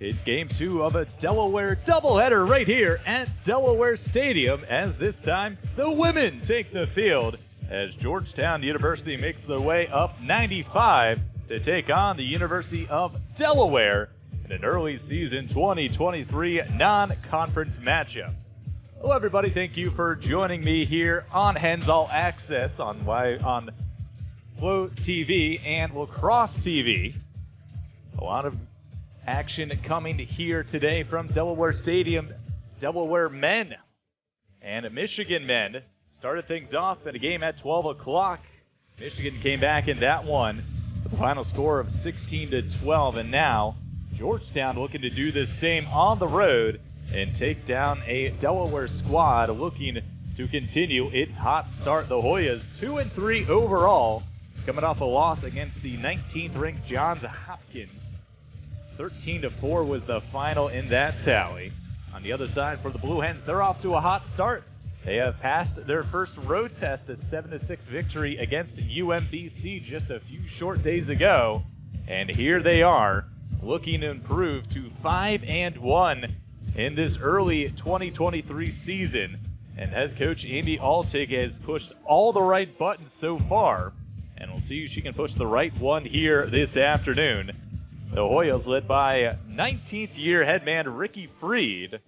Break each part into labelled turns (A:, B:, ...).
A: It's game 2 of a Delaware doubleheader right here at Delaware Stadium, as this time the women take the field as Georgetown University makes their way up 95 to take on the University of Delaware in an early season 2023 non-conference matchup. Hello everybody, thank you for joining me here on Hens All Access on Flow TV and Lacrosse TV. A lot of action coming here today from Delaware Stadium. Delaware men and Michigan men started things off in a game at 12 o'clock. Michigan came back in that one with a final score of 16-12, and now Georgetown looking to do the same on the road and take down a Delaware squad looking to continue its hot start. The Hoyas 2-3 overall, coming off a loss against the 19th ranked Johns Hopkins. 13-4 was the final in that tally. On the other side for the Blue Hens, they're off to a hot start. They have passed their first road test, a 7-6 victory against UMBC just a few short days ago. And here they are, looking to improve to 5-1 in this early 2023 season. And head coach Amy Altig has pushed all the right buttons so far, and we'll see if she can push the right one here this afternoon. The Hoyas, led by 19th year headman Ricky Freed,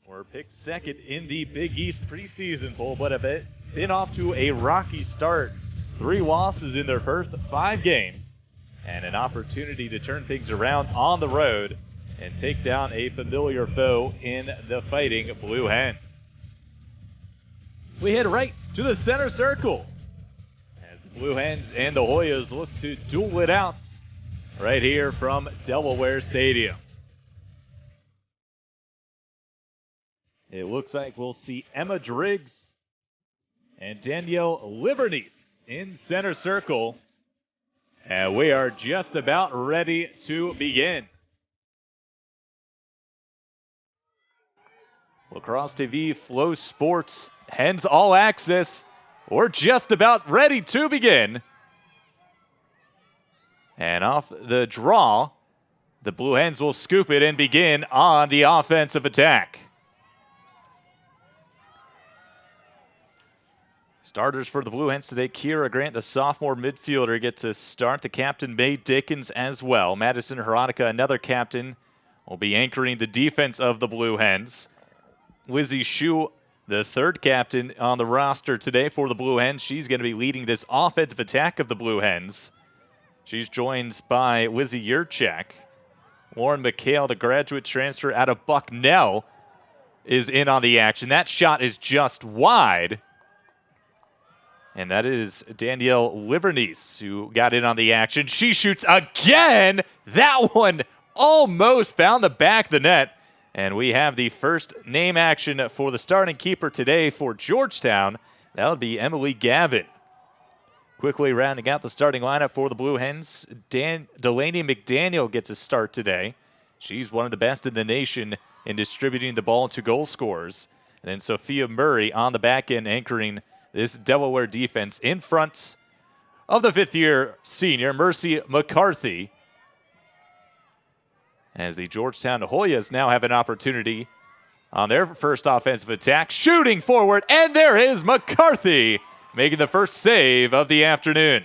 A: were picked second in the Big East preseason poll, but have been off to a rocky start. 3 losses in their first 5 games, and an opportunity to turn things around on the road and take down a familiar foe in the Fighting Blue Hens. We head right to the center circle as the Blue Hens and the Hoyas look to duel it out right here from Delaware Stadium. It looks like we'll see Emma Driggs and Danielle Livernice in center circle, and we are just about ready to begin. Lacrosse TV, Flow Sports, Hens All Access. We're just about ready to begin. And off the draw, the Blue Hens will scoop it and begin on the offensive attack. Starters for the Blue Hens today, Kira Grant, the sophomore midfielder, gets to start. The captain, Mae Dickens, as well. Madison Hronika, another captain, will be anchoring the defense of the Blue Hens. Lizzie Shue, the third captain on the roster today for the Blue Hens. She's going to be leading this offensive attack of the Blue Hens. She's joined by Lizzie Yurchak. Lauren McHale, the graduate transfer out of Bucknell, is in on the action. That shot is just wide. And that is Danielle Livernice who got in on the action. She shoots again. That one almost found the back of the net. And we have the first name action for the starting keeper today for Georgetown. That would be Emily Gavin. Quickly rounding out the starting lineup for the Blue Hens, Delaney McDaniel gets a start today. She's one of the best in the nation in distributing the ball to goal scorers. And then Sophia Murray on the back end anchoring this Delaware defense in front of the 5th-year senior, Mercy McCarthy. As the Georgetown Hoyas now have an opportunity on their first offensive attack, shooting forward, and there is McCarthy making the first save of the afternoon.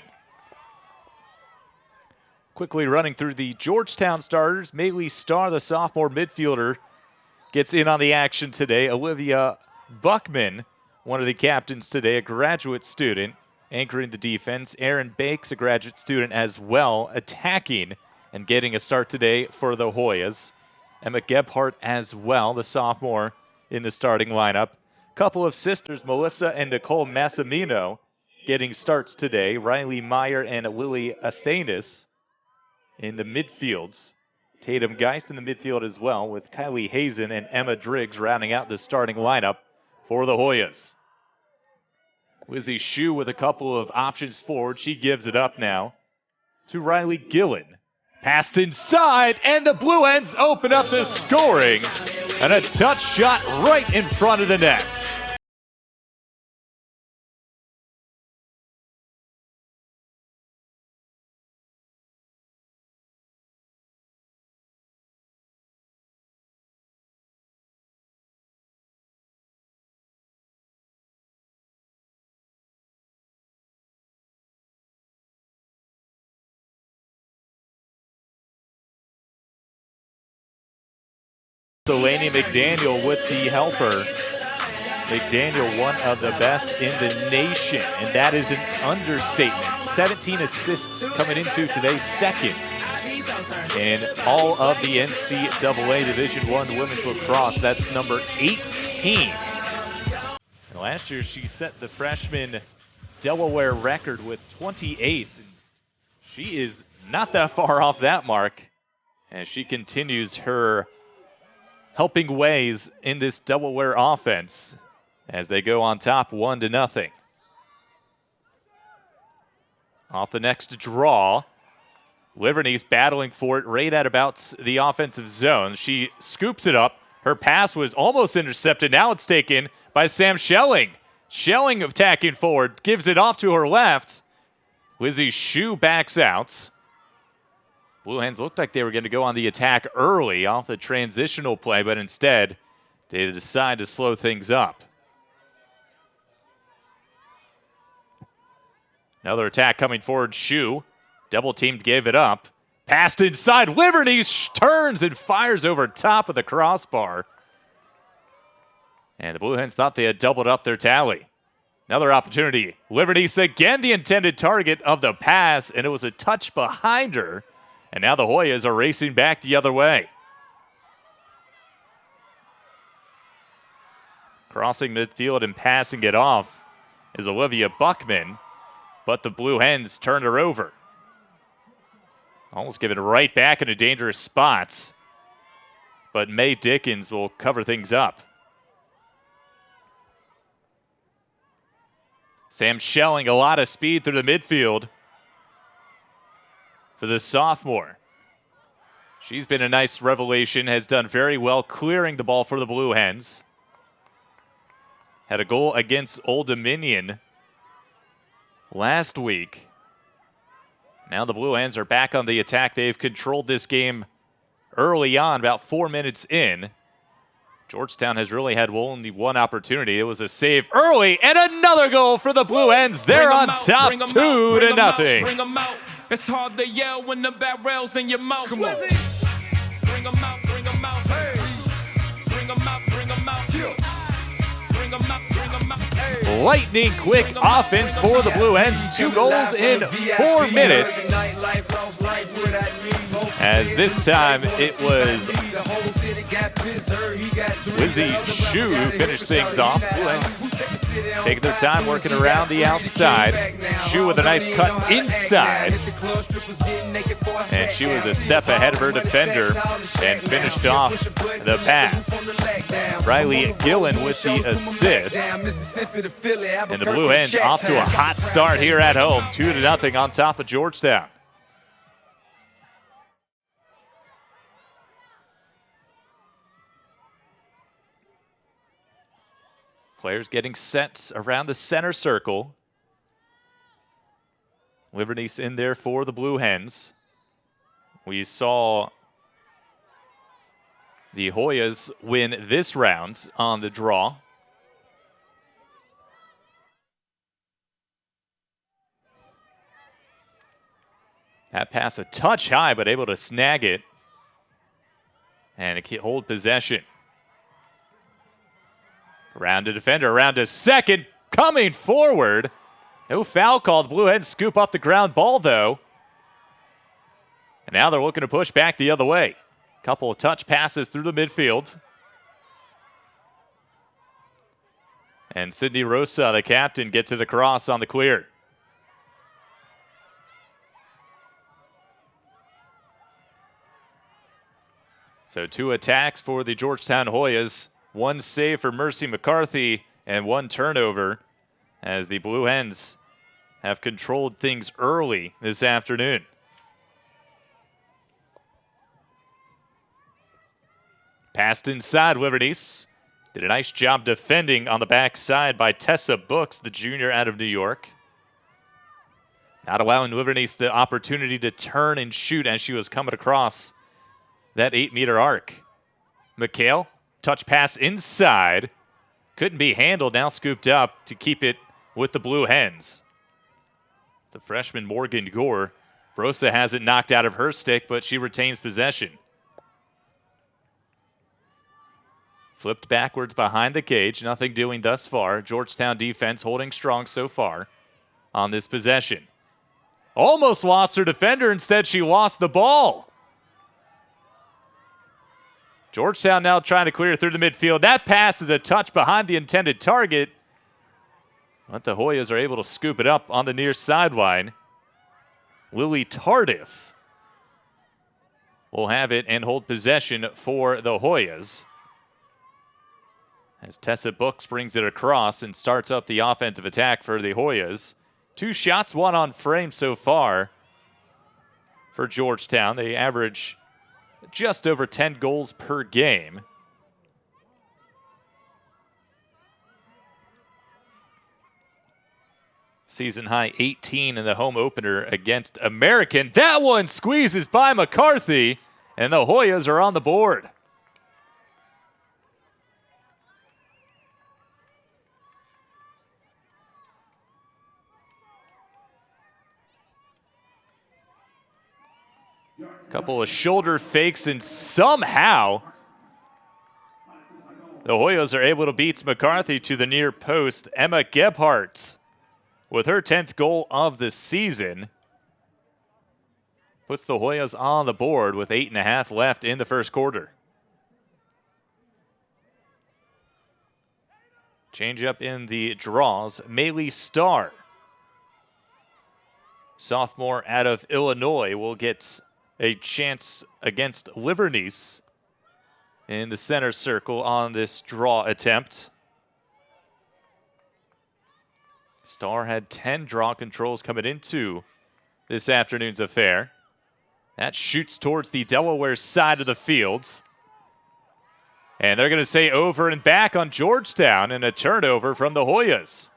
A: Quickly running through the Georgetown starters, Maylee Starr, the sophomore midfielder, gets in on the action today. Olivia Buckman, one of the captains today, a graduate student, anchoring the defense. Erin Bakes, a graduate student as well, attacking and getting a start today for the Hoyas. Emma Gebhardt as well, the sophomore in the starting lineup. Couple of sisters, Melissa and Nicole Massimino, getting starts today. Riley Meyer and Lily Athanas in the midfields. Tatum Geist in the midfield as well, with Kylie Hazen and Emma Driggs rounding out the starting lineup for the Hoyas. Lizzie Shue with a couple of options forward. She gives it up now to Riley Gillen. Passed inside, and the Blue Hens open up the scoring. And a touch shot right in front of the net. Delaney McDaniel with the helper. McDaniel, one of the best in the nation, and that is an understatement. 17 assists coming into today's second in all of the NCAA Division I women's lacrosse. That's number 18. And last year she set the freshman Delaware record with 28, and she is not that far off that mark as she continues her helping ways in this Delaware offense as they go on top 1-0. Off the next draw, Liverney's battling for it right at about the offensive zone. She scoops it up. Her pass was almost intercepted. Now it's taken by Sam Schelling. Schelling attacking forward, gives it off to her left. Lizzie Shue backs out. Blue Hens looked like they were going to go on the attack early off the transitional play, but instead they decide to slow things up. Another attack coming forward. Shue, double teamed, gave it up. Passed inside. Liberty turns and fires over top of the crossbar. And the Blue Hens thought they had doubled up their tally. Another opportunity. Liberty again the intended target of the pass, and it was a touch behind her. And now the Hoyas are racing back the other way. Crossing midfield and passing it off is Olivia Buckman, but the Blue Hens turned her over. Almost given right back into dangerous spots, but May Dickens will cover things up. Sam Schelling, a lot of speed through the midfield for the sophomore. She's been a nice revelation, has done very well clearing the ball for the Blue Hens. Had a goal against Old Dominion last week. Now the Blue Hens are back on the attack. They've controlled this game early on, about 4 minutes in. Georgetown has really had only one opportunity. It was a save early, and another goal for the Blue Hens. They're on top 2-0.
B: Bring them out. It's hard to yell when the barrel's in your mouth. Come on. Bring them out, bring them out. Hey. Bring them out, bring them out. Bring them out, bring them out. Hey.
A: Lightning quick offense for the Blue Hens. 2 goals in 4 minutes. As this time it was Lizzie Shue who finished things off. Blue Hens taking their time working around the outside. Shue with a nice cut inside. And she was a step ahead of her defender and finished off the pass. Riley Gillen with the assist. And the Blue Hens off to a hot start here at home. 2-0 on top of Georgetown. Players getting set around the center circle. Liberty's in there for the Blue Hens. We saw the Hoyas win this round on the draw. That pass a touch high, but able to snag it and hold possession. Around to defender, around to second, coming forward. No foul called. Blue Hens scoop up the ground ball, though. And now they're looking to push back the other way. Couple of touch passes through the midfield. And Sydney Rosa, the captain, gets to the cross on the clear. So 2 attacks for the Georgetown Hoyas. 1 save for Mercy McCarthy and 1 turnover as the Blue Hens have controlled things early this afternoon. Passed inside, Liberties. Did a nice job defending on the backside by Tessa Books, the junior out of New York. Not allowing Liberties the opportunity to turn and shoot as she was coming across that 8-meter arc. McHale. Touch pass inside. Couldn't be handled. Now scooped up to keep it with the Blue Hens. The freshman Morgan Gore. Brosa has it knocked out of her stick, but she retains possession. Flipped backwards behind the cage. Nothing doing thus far. Georgetown defense holding strong so far on this possession. Almost lost her defender. Instead, she lost the ball. Georgetown now trying to clear through the midfield. That pass is a touch behind the intended target. But the Hoyas are able to scoop it up on the near sideline. Lily Tardif will have it and hold possession for the Hoyas. As Tessa Books brings it across and starts up the offensive attack for the Hoyas. 2 shots, 1 on frame so far for Georgetown. They average just over 10 goals per game. Season high 18 in the home opener against American. That one squeezes by McCarthy, and the Hoyas are on the board. Couple of shoulder fakes, and somehow the Hoyas are able to beat McCarthy to the near post. Emma Gebhardt, with her 10th goal of the season, puts the Hoyas on the board with 8.5 left in the first quarter. Change up in the draws. Maylee Starr, sophomore out of Illinois, will get a chance against Livernice in the center circle on this draw attempt. Starr had 10 draw controls coming into this afternoon's affair. That shoots towards the Delaware side of the field. And they're going to say over and back on Georgetown, and a turnover from the Hoyas.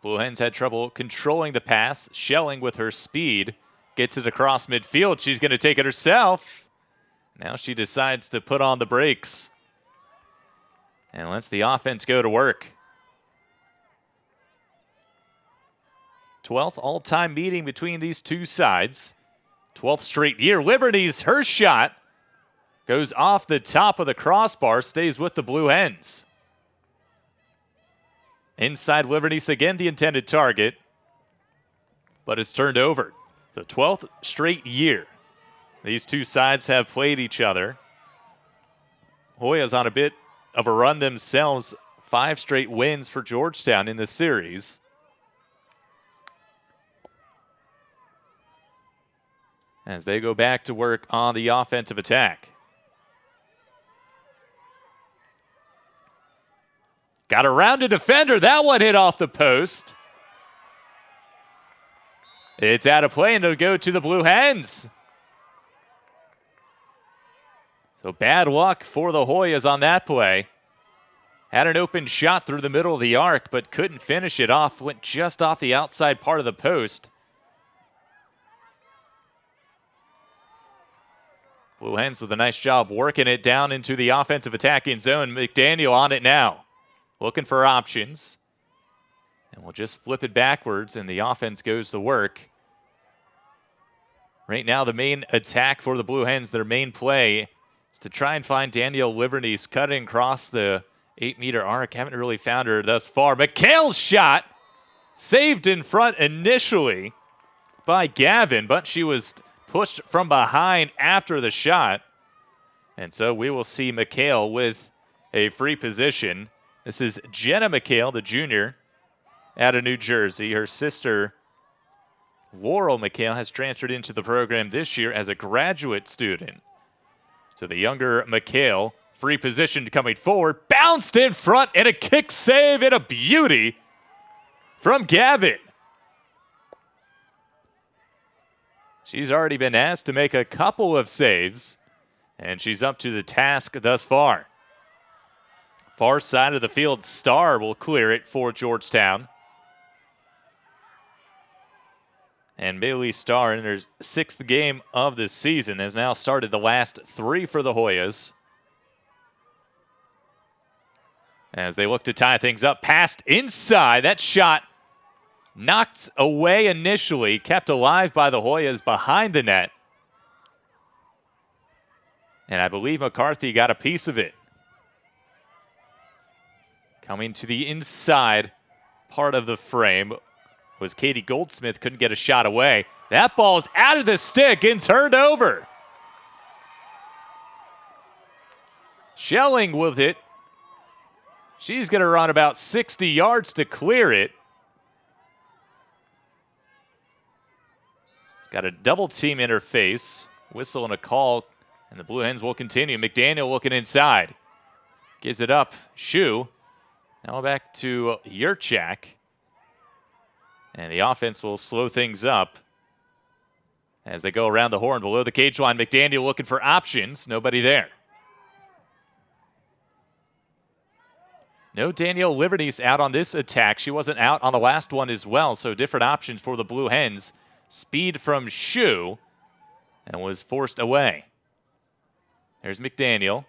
A: Blue Hens had trouble controlling the pass. Schelling with her speed gets it across midfield. She's going to take it herself. Now she decides to put on the brakes and lets the offense go to work. 12th all-time meeting between these two sides. 12th straight year. Livernice, her shot goes off the top of the crossbar, stays with the Blue Hens. Inside Livernice, again the intended target, but it's turned over. The 12th straight year these two sides have played each other. Hoyas on a bit of a run themselves. 5 straight wins for Georgetown in the series. As they go back to work on the offensive attack. Got around a defender. That one hit off the post. It's out of play, and it'll go to the Blue Hens. So bad luck for the Hoyas on that play. Had an open shot through the middle of the arc, but couldn't finish it off. Went just off the outside part of the post. Blue Hens with a nice job working it down into the offensive attacking zone. McDaniel on it now. Looking for options. And we'll just flip it backwards, and the offense goes to work. Right now, the main attack for the Blue Hens, their main play, is to try and find Danielle Livernice cutting across the 8-meter arc. Haven't really found her thus far. McHale's shot saved in front initially by Gavin, but she was pushed from behind after the shot. And so we will see McHale with a free position. This is Jenna McHale, the junior out of New Jersey. Her sister, Laurel McHale, has transferred into the program this year as a graduate student. So the younger McHale, free position coming forward, bounced in front, and a kick save, and a beauty from Gavin. She's already been asked to make a couple of saves, and she's up to the task thus far. Far side of the field, Starr will clear it for Georgetown. And Maylee Starr, in her 6th game of the season, has now started the last 3 for the Hoyas. As they look to tie things up, passed inside. That shot Knocked away initially, kept alive by the Hoyas behind the net. And I believe McCarthy got a piece of it. Coming to the inside part of the frame was Katie Goldsmith, couldn't get a shot away. That ball is out of the stick and turned over. Schelling with it. She's going to run about 60 yards to clear it. It's got a double team in her face. Whistle and a call, and the Blue Hens will continue. McDaniel looking inside. Gives it up. Shu. Now back to Yurchak. And the offense will slow things up as they go around the horn below the cage line. McDaniel looking for options. Nobody there. No Danielle Livernice out on this attack. She wasn't out on the last one as well, so different options for the Blue Hens. Speed from Shu, and was forced away. There's McDaniel.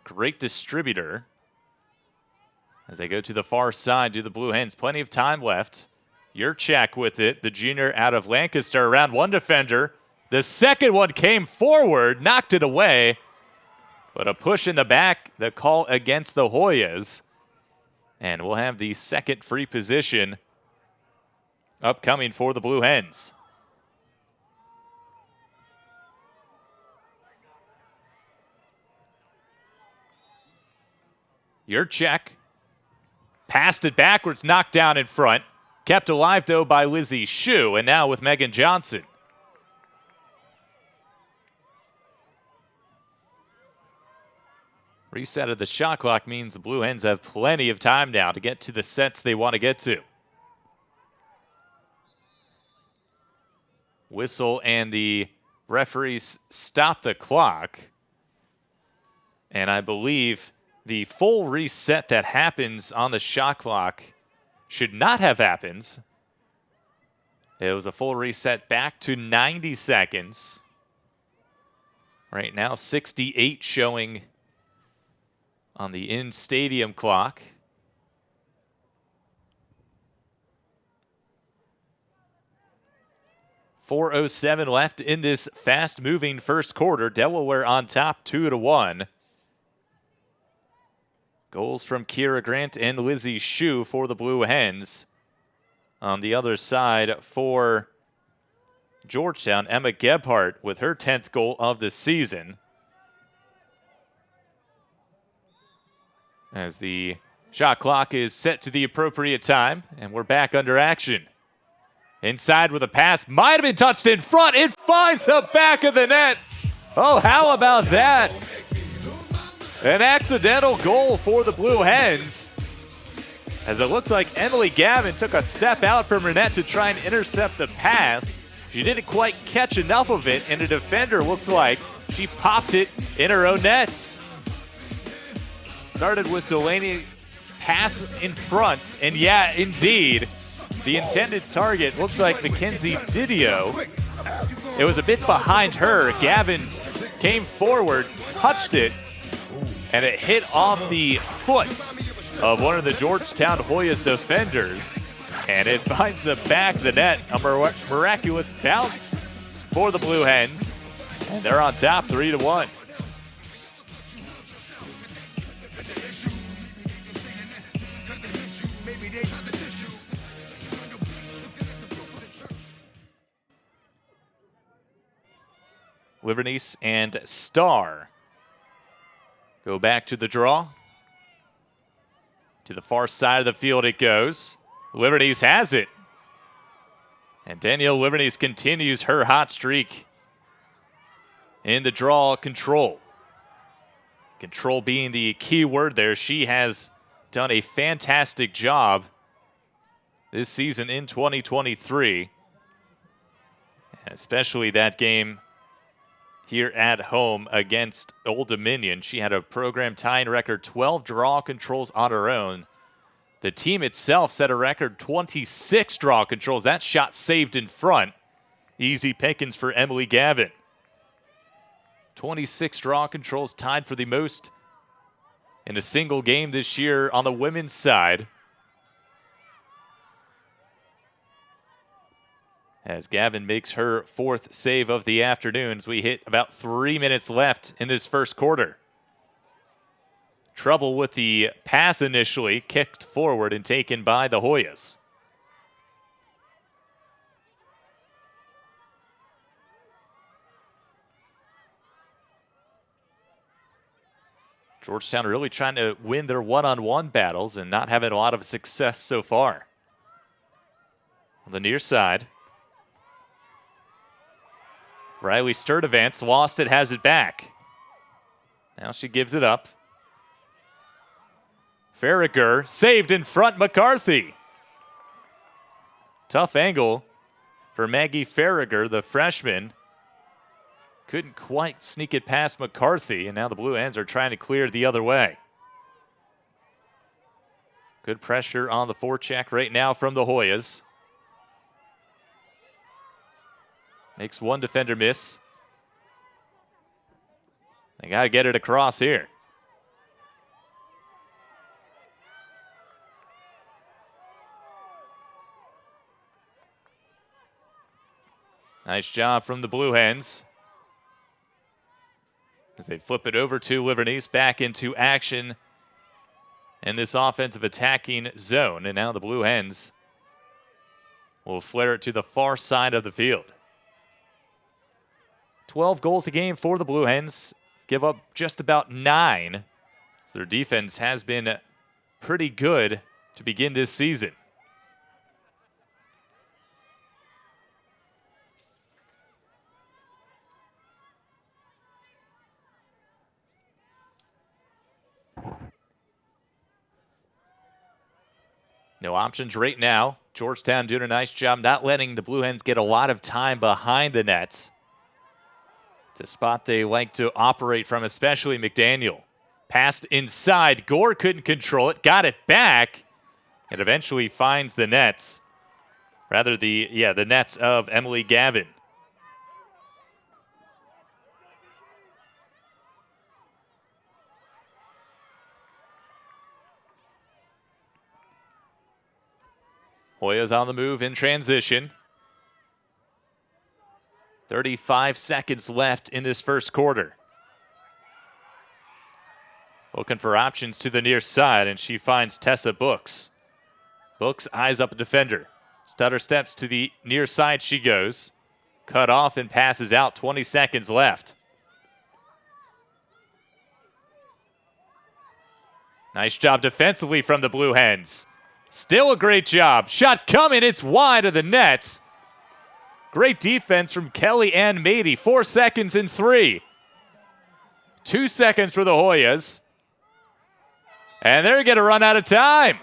A: Great distributor. As they go to the far side to the Blue Hens. Plenty of time left. Yurchak with it. The junior out of Lancaster around one defender. The second one came forward, knocked it away. But a push in the back, the call against the Hoyas. And we'll have the second free position upcoming for the Blue Hens. Yurchak passed it backwards, knocked down in front. Kept alive, though, by Lizzie Shu, and now with Megan Johnson. Reset of the shot clock means the Blue Hens have plenty of time now to get to the sets they want to get to. Whistle and the referees stop the clock. And I believe the full reset that happens on the shot clock should not have happened. It was a full reset back to 90 seconds. Right now, 68 showing on the in-stadium clock. .407 left in this fast-moving first quarter. Delaware on top 2-1. Goals from Kira Grant and Lizzie Shu for the Blue Hens. On the other side for Georgetown, Emma Gebhardt with her 10th goal of the season. As the shot clock is set to the appropriate time, and we're back under action. Inside with a pass, might have been touched in front. It finds the back of the net. Oh, how about that? An accidental goal for the Blue Hens. As it looked like Emily Gavin took a step out from her net to try and intercept the pass. She didn't quite catch enough of it, and the defender looked like she popped it in her own net. Started with Delaney, pass in front, and yeah, indeed, the intended target looked like Mackenzie Didio. It was a bit behind her. Gavin came forward, touched it, and it hit off the foot of one of the Georgetown Hoyas defenders, and it finds the back of the net. A miraculous bounce for the Blue Hens, and they're on top 3-1. Livernice and Starr go back to the draw. To the far side of the field it goes. Livernice has it. And Danielle Livernice continues her hot streak in the draw control. Control being the key word there. She has done a fantastic job this season in 2023. Especially that game here at home against Old Dominion. She had a program tying record 12 draw controls on her own. The team itself set a record 26 draw controls. That shot saved in front. Easy pickings for Emily Gavin. 26 draw controls, tied for the most in a single game this year on the women's side. as Gavin makes her 4th save of the afternoon as we hit about 3 minutes left in this first quarter. Trouble with the pass initially, kicked forward and taken by the Hoyas. Georgetown really trying to win their one-on-one battles and not having a lot of success so far. On the near side, Riley Sturdivance lost it, has it back. Now she gives it up. Farragher saved in front, McCarthy. Tough angle for Maggie Farragher, the freshman. Couldn't quite sneak it past McCarthy, and now the Blue Hens are trying to clear the other way. Good pressure on the forecheck right now from the Hoyas. Makes one defender miss. They got to get it across here. Nice job from the Blue Hens. As they flip it over to Livernice, back into action in this offensive attacking zone. And now the Blue Hens will flare it to the far side of the field. 12 goals a game for the Blue Hens. Give up just about 9. Their defense has been pretty good to begin this season. No options right now. Georgetown doing a nice job not letting the Blue Hens get a lot of time behind the nets. It's a spot they like to operate from, especially McDaniel. Passed inside. Gore couldn't control it. Got it back. It eventually finds the nets. Rather, the nets of Emily Gavin. Hoyas on the move in transition. 35 seconds left in this first quarter. Looking for options to the near side, and she finds Tessa Books. Books eyes up a defender. Stutter steps to the near side she goes. Cut off and passes out. 20 seconds left. Nice job defensively from the Blue Hens. Still a great job. Shot coming. It's wide of the nets. Great defense from Kelly and Mady. 4 seconds and 3. 2 seconds for the Hoyas. And they're going to run out of time.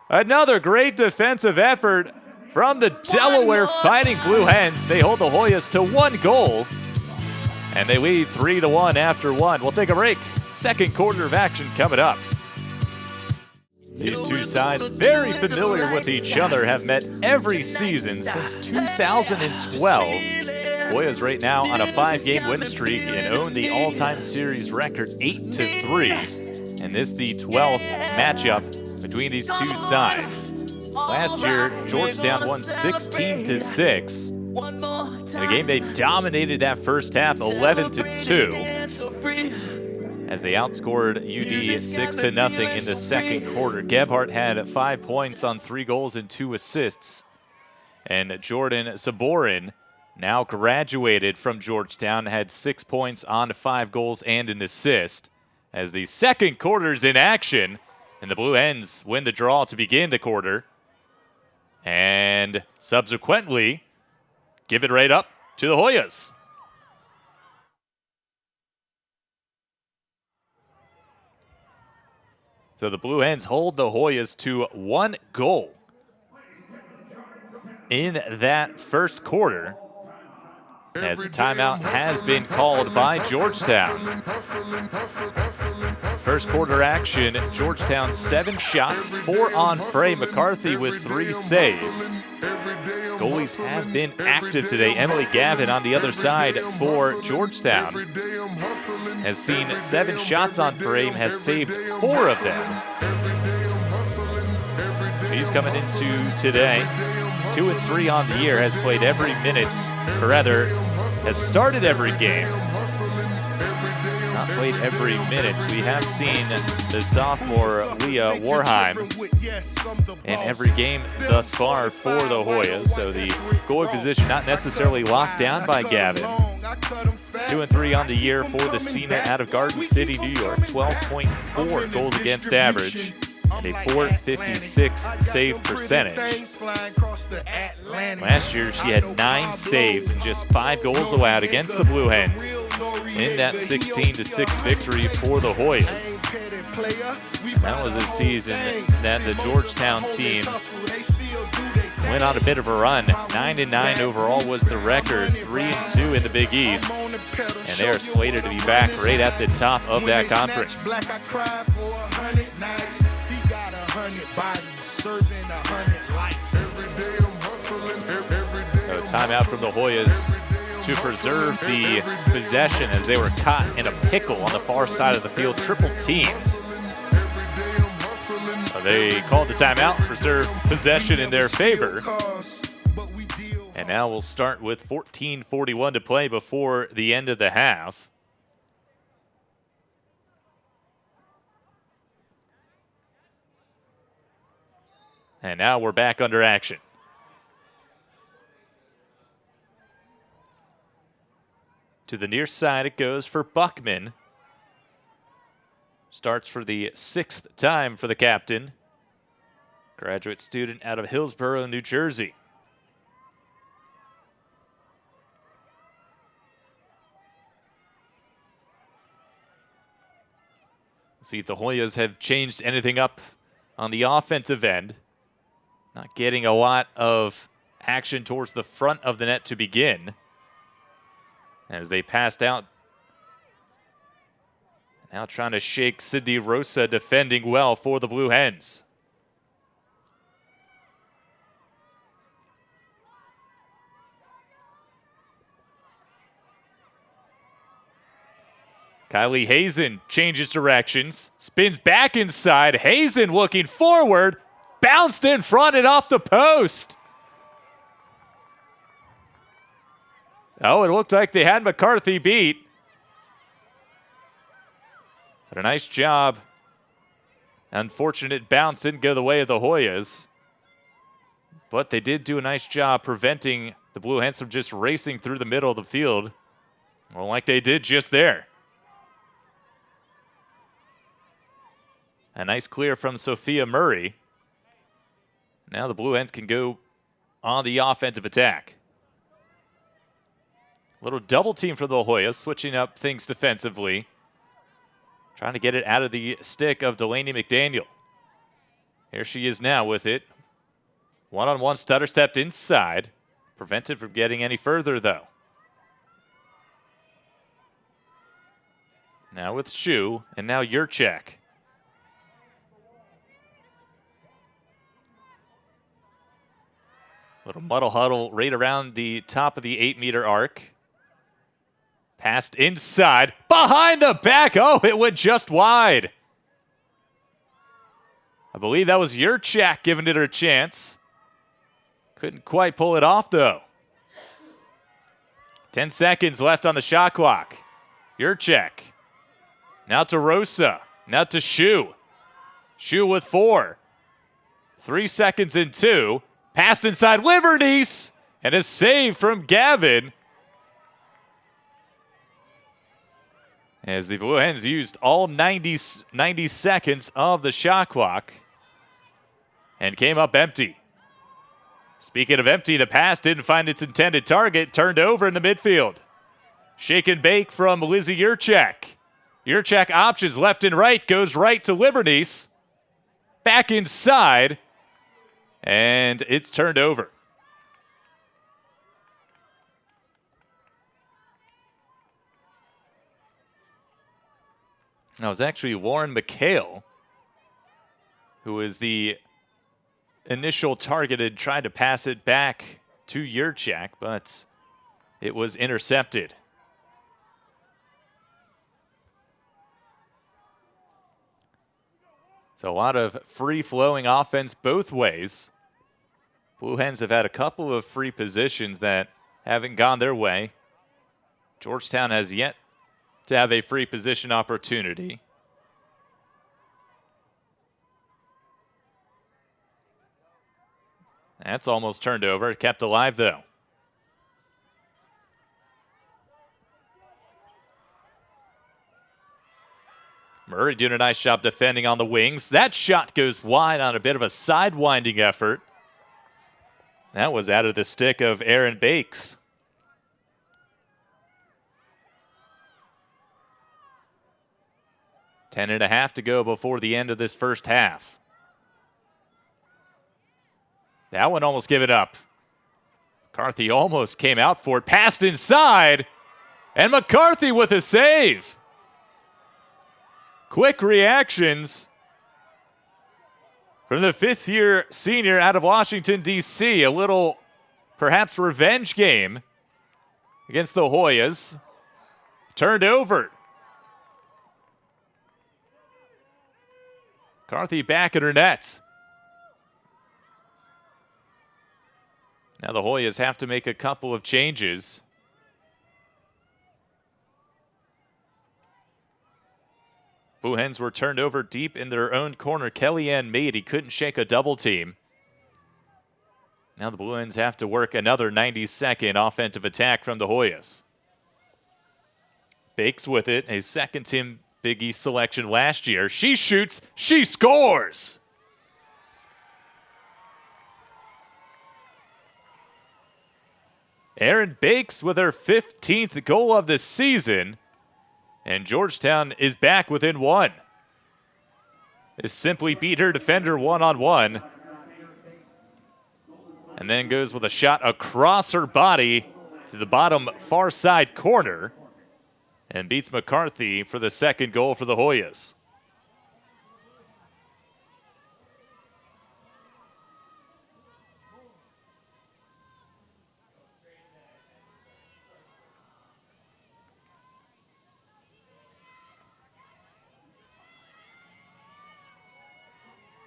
A: Another great defensive effort from the Delaware Fighting Blue Hens. They hold the Hoyas to 1 goal. And they lead 3-1 after 1. We'll take a break. Second quarter of action coming up. These two sides, very familiar with each other, have met every season since 2012. Hoyas right now on a 5-game win streak and own the all-time series record 8-3. And this the 12th matchup between these two sides. Last year, Georgetown won 16-6. In a game they dominated that first half 11-2. As they outscored UD 6-0 in the second quarter. Gebhardt had 5 points on 3 goals and 2 assists. And Jordan Saborin, now graduated from Georgetown, had 6 points on 5 goals and an assist. As the second quarter's in action, and the Blue Hens win the draw to begin the quarter. And subsequently, give it right up to the Hoyas. So the Blue Hens hold the Hoyas to 1 goal in that first quarter, as the timeout has been called by Georgetown. First quarter action, Georgetown 7 shots, 4 on Frey. McCarthy with 3 saves. Goalies have been active today. Emily Gavin on the other side for Georgetown has seen 7 shots on frame, has saved 4 of them. He's coming into today 2-3 on the year, has played every minute, or rather, has started every game. Not played every minute. We have seen the sophomore Leah Warheim in every game thus far for the Hoyas. So the goalie position not necessarily locked down by Gavin. 2-3 on the year for the senior out of Garden City, New York. 12.4 goals against average and a .456 save percentage. Last year, she had 9 saves and just 5 goals allowed against the Blue Hens in that 16-6 victory for the Hoyas. And that was a season that the Georgetown team went on a bit of a run. 9-9 overall was the record, 3-2 in the Big East, and they are slated to be back right at the top of that conference. So timeout from the Hoyas to preserve the possession as they were caught in a pickle on the far side of the field, triple teamed. They called the timeout, preserve possession in their favor. And now we'll start with 14:41 to play before the end of the half. And now we're back under action. To the near side it goes for Buckman. Starts for the 6th time for the captain. Graduate student out of Hillsborough, New Jersey. See if the Hoyas have changed anything up on the offensive end. Not getting a lot of action towards the front of the net to begin. As they passed out. Now trying to shake Sydney Rosa, defending well for the Blue Hens. Kylie Hazen changes directions, spins back inside. Hazen looking forward, bounced in front and off the post. Oh, it looked like they had McCarthy beat. But a nice job. Unfortunate bounce didn't go the way of the Hoyas. But they did do a nice job preventing the Blue Hens from just racing through the middle of the field. Well, like they did just there. A nice clear from Sophia Murray. Now the Blue Hens can go on the offensive attack. Little double team for the Hoyas, switching up things defensively. Trying to get it out of the stick of Delaney McDaniel. Here she is now with it. One-on-one stutter stepped inside. Prevented from getting any further, though. Now with Shu, and now Yurchek. Little muddle huddle right around the top of the 8-meter arc. Passed inside, behind the back. Oh, it went just wide. I believe that was Yurchak giving it her chance. Couldn't quite pull it off, though. 10 seconds left on the shot clock. Yurchak. Now to Rosa. Now to Shu. Shu with 4. 3 seconds in 2. Passed inside Livernice. And a save from Gavin. As the Blue Hens used all 90 seconds of the shot clock and came up empty. Speaking of empty, the pass didn't find its intended target, turned over in the midfield. Shake and bake from Lizzie Yurchak. Yurchak options left and right, goes right to Livernice. Back inside, and it's turned over. Now, it was actually Lauren McHale who was the initial targeted, tried to pass it back to Yurchak, but it was intercepted. So a lot of free-flowing offense both ways. Blue Hens have had a couple of free positions that haven't gone their way. Georgetown has yet to have a free position opportunity. That's almost turned over. Kept alive, though. Murray doing a nice job defending on the wings. That shot goes wide on a bit of a sidewinding effort. That was out of the stick of Aaron Bakes. Ten and a half to go before the end of this first half. That one almost gave it up. McCarthy almost came out for it. Passed inside. And McCarthy with a save. Quick reactions from the fifth-year senior out of Washington, D.C. A little, perhaps, revenge game against the Hoyas. Turned over. McCarthy back at her nets. Now the Hoyas have to make a couple of changes. Blue Hens were turned over deep in their own corner. Kellyanne Meade, he couldn't shake a double team. Now the Blue Hens have to work another 90-second offensive attack from the Hoyas. Bakes with it, his second Team Big East selection last year. She shoots, she scores! Aaron Bakes with her 15th goal of the season. And Georgetown is back within one. They simply beat her defender one-on-one. And then goes with a shot across her body to the bottom far side corner. And beats McCarthy for the second goal for the Hoyas.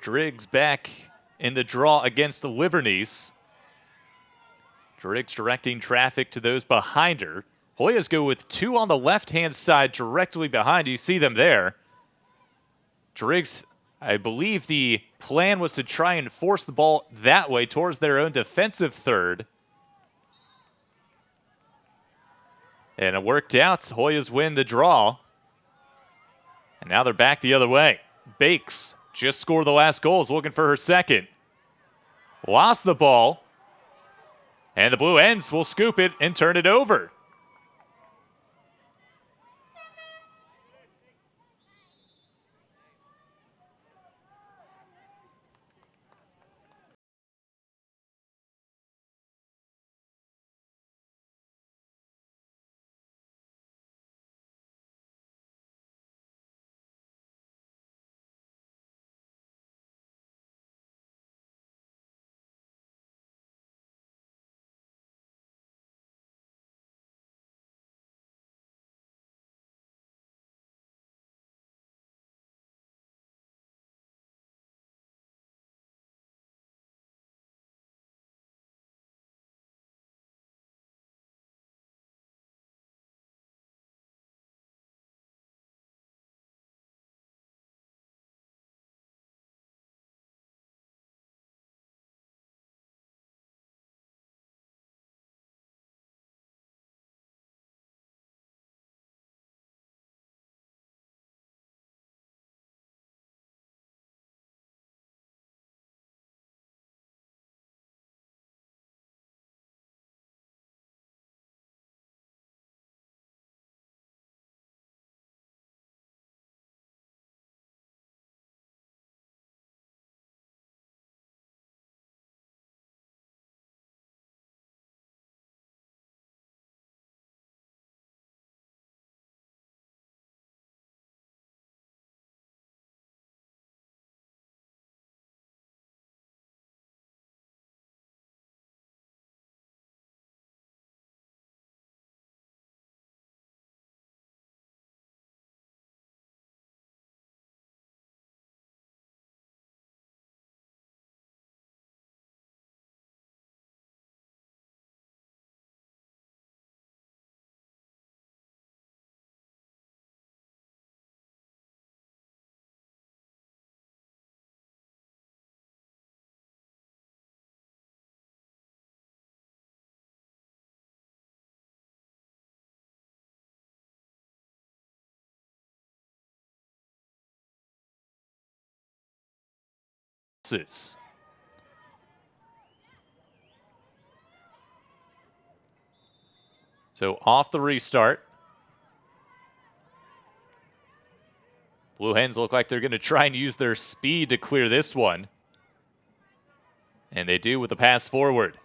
A: Driggs back in the draw against the Livernice. Driggs directing traffic to those behind her. Hoyas go with two on the left-hand side directly behind. You see them there. Driggs, I believe the plan was to try and force the ball that way towards their own defensive third. And it worked out. Hoyas win the draw. And now they're back the other way. Bakes just scored the last goal, is looking for her second. Lost the ball. And the Blue Hens will scoop it and turn it over. So off the restart. Blue Hens look like they're going to try and use their speed to clear this one. And they do with the pass forward.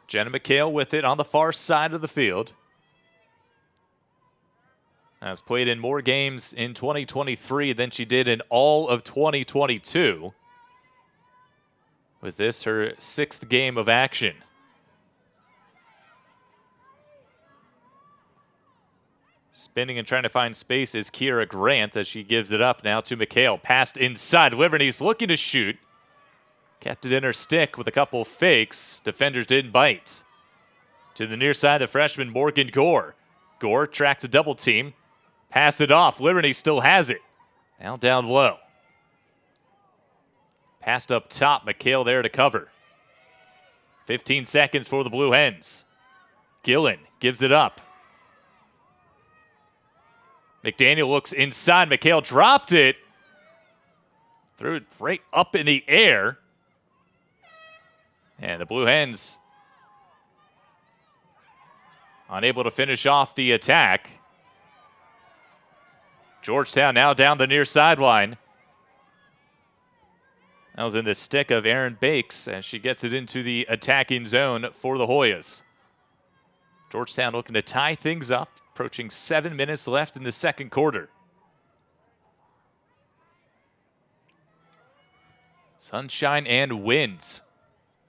A: Jenna McHale with it on the far side of the field. Has played in more games in 2023 than she did in all of 2022. With this, her 6th game of action. Spinning and trying to find space is Kiera Grant as she gives it up now to McHale. Passed inside. Liverneys looking to shoot. Kept it in her stick with a couple fakes. Defenders didn't bite. To the near side, the freshman Morgan Gore. Gore tracks a double team. Passed it off. Liverneys still has it. Now down low. Passed up top. McHale there to cover. 15 seconds for the Blue Hens. Gillen gives it up. McDaniel looks inside. McHale dropped it. Threw it right up in the air. And the Blue Hens unable to finish off the attack. Georgetown now down the near sideline. That was in the stick of Erin Bakes as she gets it into the attacking zone for the Hoyas. Georgetown looking to tie things up, approaching 7 minutes left in the second quarter. Sunshine and winds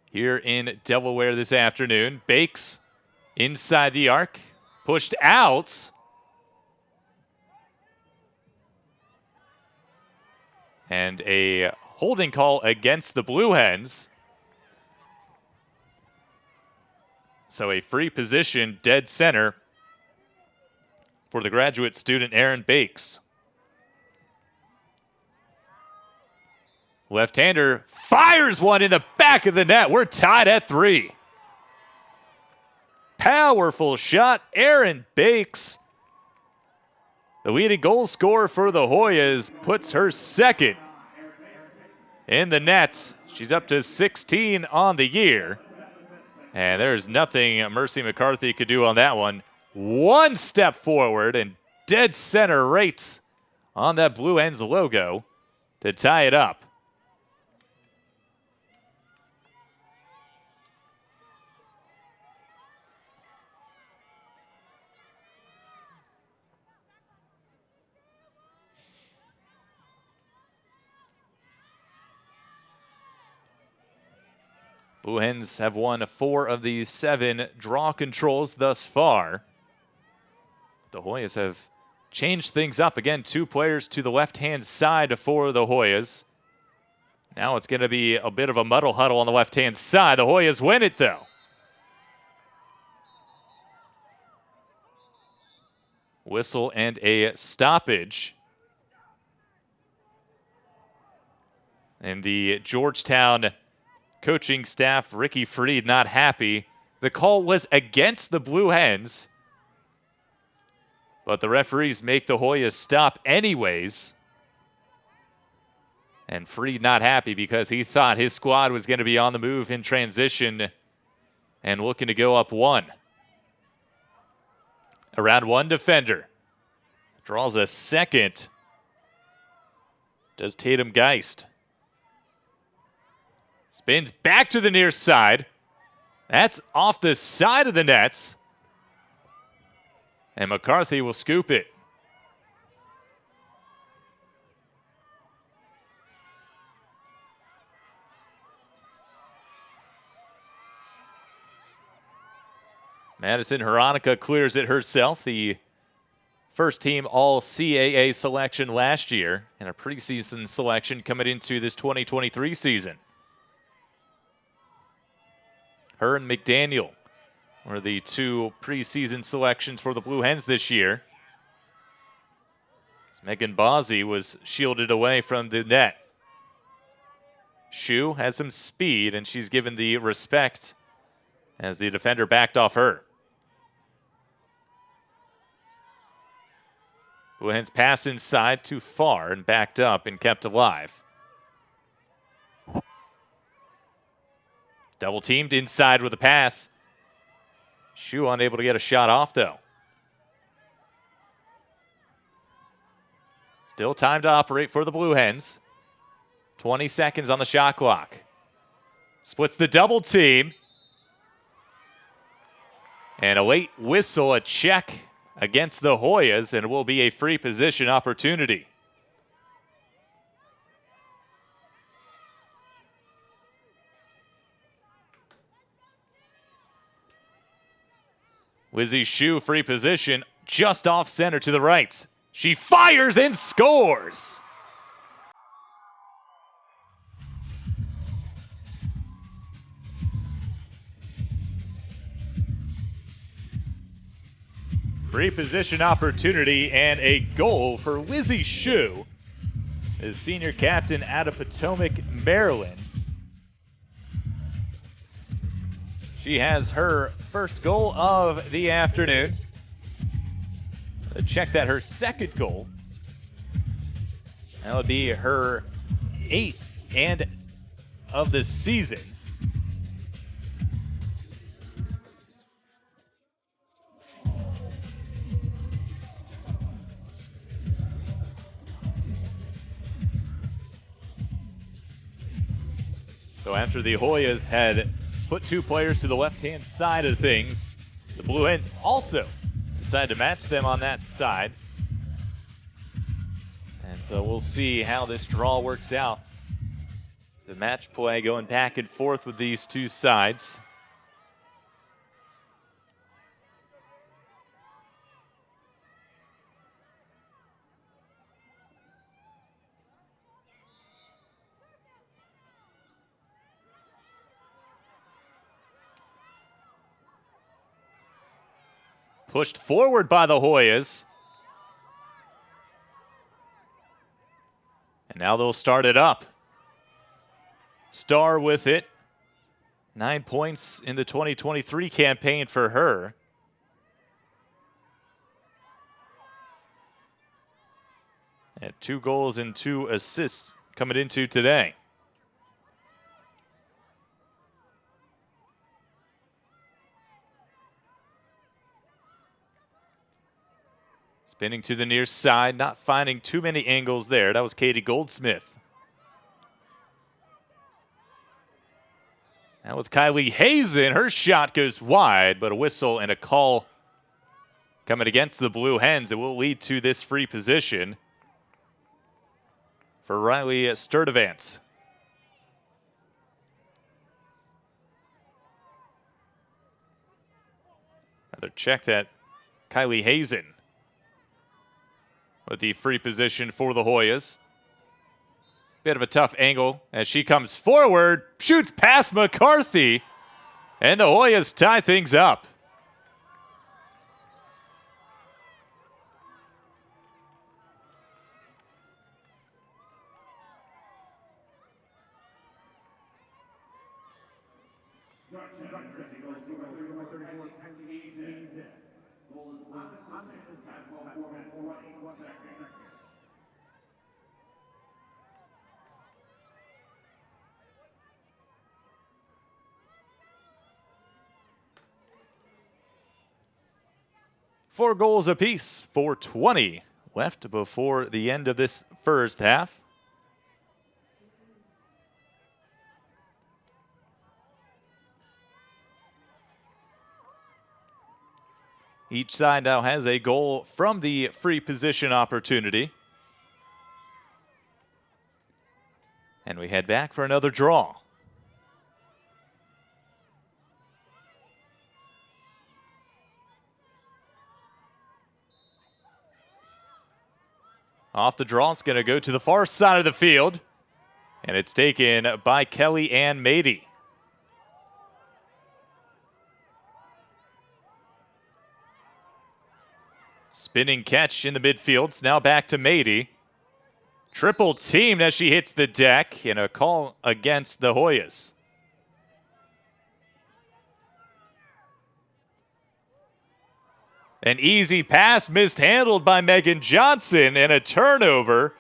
A: here in Delaware this afternoon. Bakes inside the arc, pushed out. And a holding call against the Blue Hens. So a free position, dead center for the graduate student Erin Bakes. Left-hander fires one in the back of the net. We're tied at 3. Powerful shot, Erin Bakes. The leading goal scorer for the Hoyas puts her second in the nets. She's up to 16 on the year. And there's nothing Mercy McCarthy could do on that one. One step forward and dead center right on that Blue Hens logo to tie it up. Blue Hens have won 4 of the 7 draw controls thus far. The Hoyas have changed things up. Again, 2 players to the left-hand side for the Hoyas. Now it's going to be a bit of a muddle huddle on the left-hand side. The Hoyas win it, though. Whistle and a stoppage. And the Georgetown coaching staff, Ricky Freed, not happy. The call was against the Blue Hens, but the referees make the Hoyas stop anyways. And Freed not happy because he thought his squad was going to be on the move in transition and looking to go up 1. Around 1 defender. Draws a second. Does Tatum Geist. Spins back to the near side. That's off the side of the nets. And McCarthy will scoop it. Madison Hronika clears it herself. The first team All-CAA selection last year and a preseason selection coming into this 2023 season. Her and McDaniel were the 2 preseason selections for the Blue Hens this year. Megan Bozzi was shielded away from the net. Shu has some speed, and she's given the respect as the defender backed off her. Blue Hens pass inside too far and backed up and kept alive. Double teamed inside with a pass. Shu unable to get a shot off, though. Still time to operate for the Blue Hens. 20 seconds on the shot clock. Splits the double team. And a late whistle, a check against the Hoyas, and it will be a free position opportunity. Lizzie Shu, free position, just off center to the right. She fires and scores! Free position opportunity and a goal for Lizzie Shu, the senior captain out of Potomac, Maryland. She has her first goal of the afternoon. Check that, her second goal. That would be her 8th and of the season. So after the Hoyas had put 2 players to the left-hand side of things, the Blue Hens also decided to match them on that side. And so we'll see how this draw works out. The match play going back and forth with these 2 sides. Pushed forward by the Hoyas. And now they'll start it up. Starr with it. 9 points in the 2023 campaign for her. And 2 goals and 2 assists coming into today. Spinning to the near side, not finding too many angles there. That was Katie Goldsmith. Now with Kylie Hazen, her shot goes wide, but a whistle and a call coming against the Blue Hens. It will lead to this free position for Riley Sturdivant. Another check that Kylie Hazen with the free position for the Hoyas. Bit of a tough angle as she comes forward, shoots past McCarthy, and the Hoyas tie things up. Four goals apiece, 4:20 left before the end of this first half. Each side now has a goal from the free position opportunity. And we head back for another draw. Off the draw, it's going to go to the far side of the field. And it's taken by Kelly Ann Mady. Spinning catch in the midfield. It's now back to Mady. Triple teamed as she hits the deck in a call against the Hoyas. An easy pass mishandled by Megan Johnson and a turnover.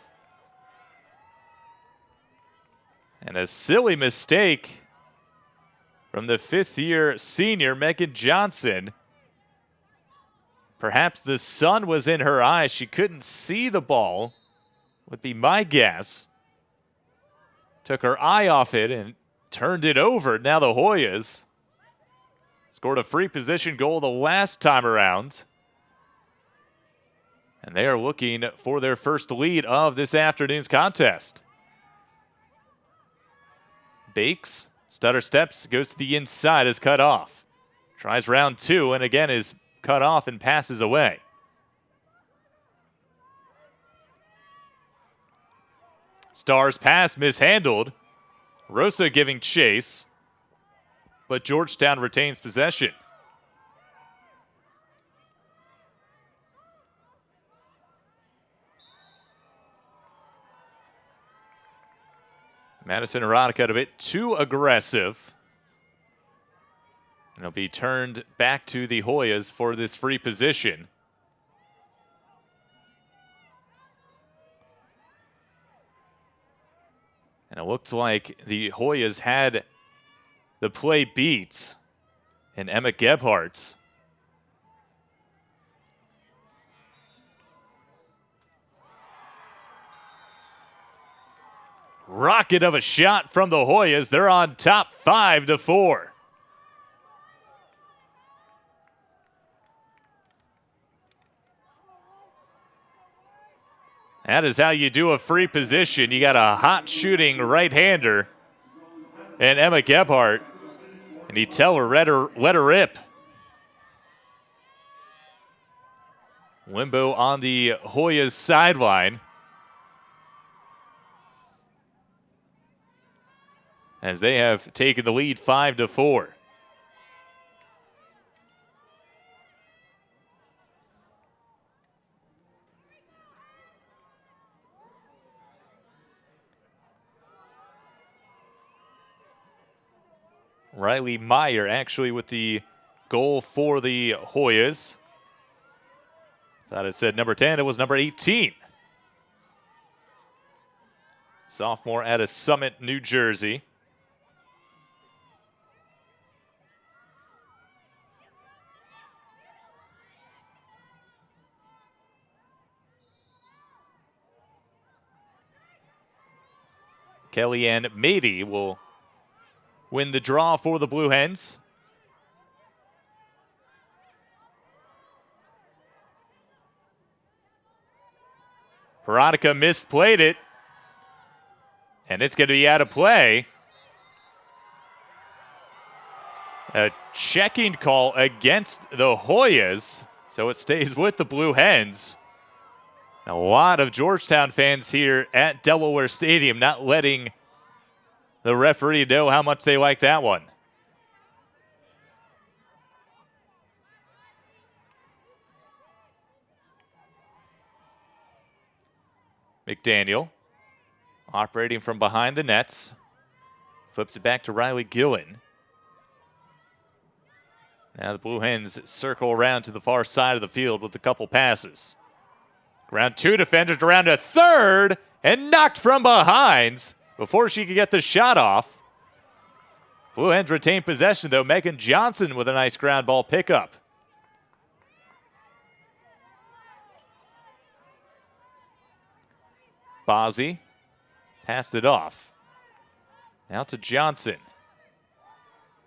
A: And a silly mistake from the fifth-year senior, Megan Johnson. Perhaps the sun was in her eyes. She couldn't see the ball, would be my guess. Took her eye off it and turned it over. Now the Hoyas scored a free position goal the last time around. And they are looking for their first lead of this afternoon's contest. Bakes, stutter steps, goes to the inside, is cut off. Tries round two and again is cut off and passes away. Stars pass mishandled. Rosa giving chase, but Georgetown retains possession. Madison Erotica a bit too aggressive. And it'll be turned back to the Hoyas for this free position. And it looked like the Hoyas had the play beat in Emma Gebhardt. Rocket of a shot from the Hoyas. They're on top 5-4. That is how you do a free position. You got a hot shooting right-hander and Emma Gebhardt. And you tell her, let her rip. Limbo on the Hoyas sideline. As they have taken the lead 5-4. Riley Meyer actually with the goal for the Hoyas. Thought it said number 10, it was number 18. Sophomore out of Summit, New Jersey. Kellyanne Mady will win the draw for the Blue Hens. Veronica misplayed it, and it's going to be out of play. A checking call against the Hoyas, so it stays with the Blue Hens. A lot of Georgetown fans here at Delaware Stadium not letting the referee know how much they like that one. McDaniel operating from behind the nets. Flips it back to Riley Gillen. Now the Blue Hens circle around to the far side of the field with a couple passes. Round two defenders around a third and knocked from behind before she could get the shot off. Blue Hens retain possession though. Megan Johnson with a nice ground ball pickup. Bozzi passed it off. Now to Johnson.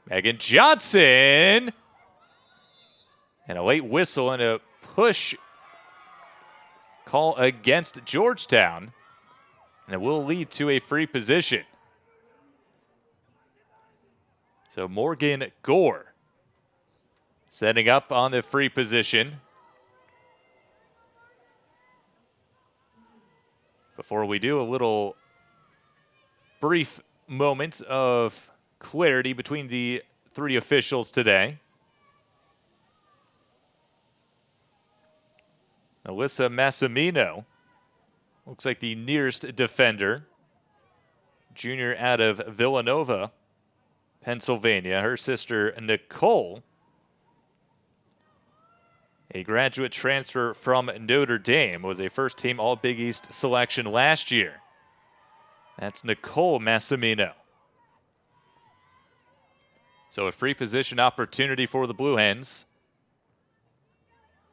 A: Megan Johnson! And a late whistle and a push call against Georgetown. And it will lead to a free position. So Morgan Gore setting up on the free position. Before we do, a little brief moment of clarity between the three officials today. Alyssa Massimino Looks like the nearest defender, junior out of Villanova, Pennsylvania. Her sister, Nicole, a graduate transfer from Notre Dame, was a first-team All-Big East selection last year. That's Nicole Massimino. So a free position opportunity for the Blue Hens.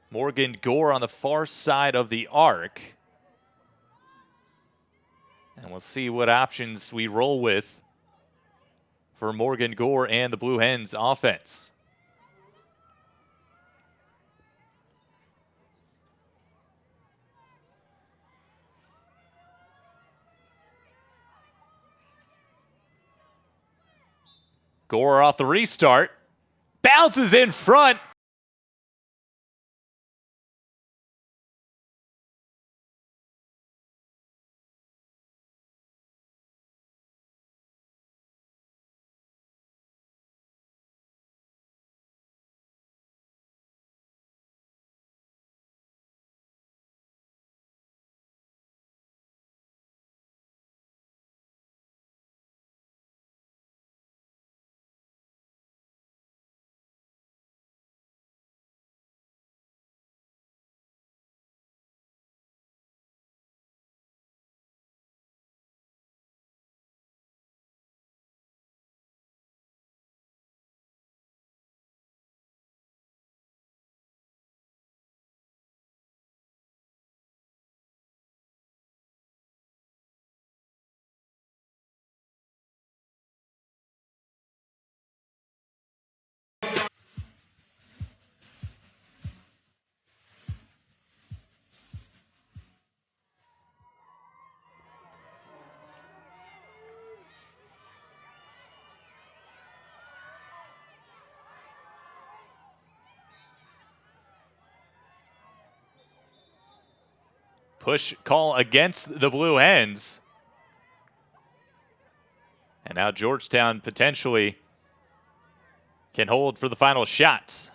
A: Morgan Gore on the far side of the arc. And we'll see what options we roll with for Morgan Gore and the Blue Hens offense. Gore off the restart. Bounces in front. Push call against the Blue Hens. And now Georgetown potentially can hold for the final shots.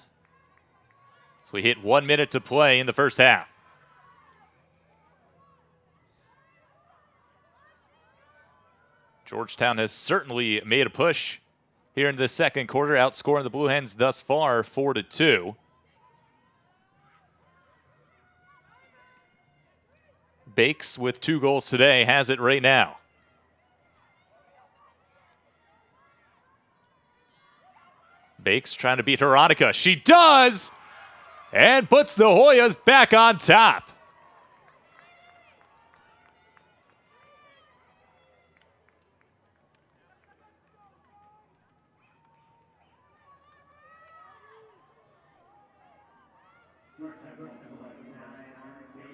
A: So we hit 1 minute to play in the first half. Georgetown has certainly made a push here in the second quarter, outscoring the Blue Hens thus far 4-2. Bakes with 2 goals today has it right now. Bakes trying to beat Veronica. She does! And puts the Hoyas back on top.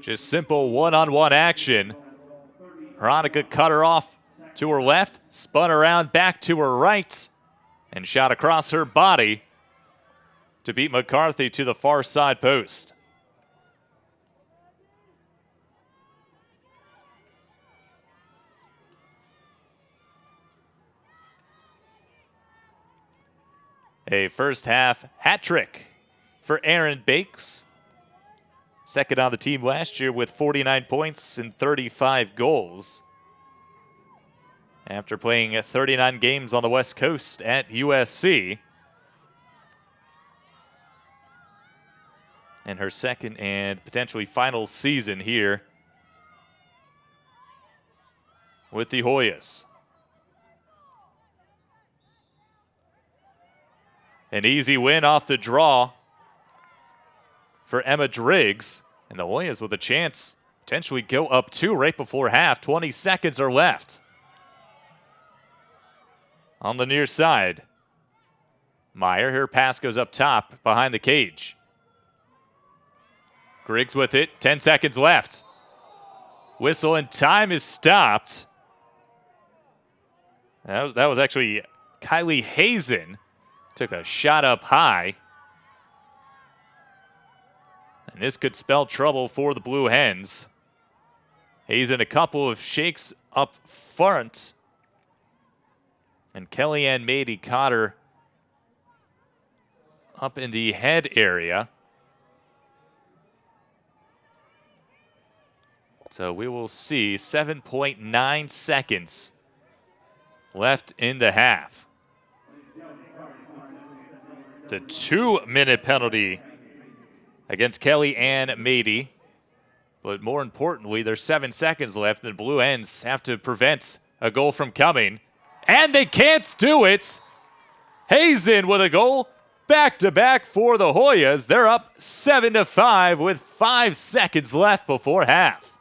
A: Just simple one-on-one action. Veronica cut her off to her left, spun around back to her right, and shot across her body to beat McCarthy to the far side post. A first half hat trick for Aaron Bakes. Second on the team last year with 49 points and 35 goals. After playing 39 games on the West Coast at USC. And her second and potentially final season here with the Hoyas. An easy win off the draw for Emma Driggs, and the Hoyas with a chance potentially go up 2 right before half. 20 seconds are left. On the near side, Meyer, her pass goes up top behind the cage. Griggs with it, 10 seconds left. Whistle and time is stopped. That was actually Kylie Hazen. Took a shot up high. And this could spell trouble for the Blue Hens. Hazen a couple of shakes up front. And Kellyanne Mady caught her up in the head area. So we will see 7.9 seconds left in the half. It's a 2-minute penalty against Kelly Ann Mady. But more importantly, there's 7 seconds left. The Blue Hens have to prevent a goal from coming. And they can't do it. Hazen with a goal. Back-to-back for the Hoyas. They're up 7-5 with 5 seconds left before half.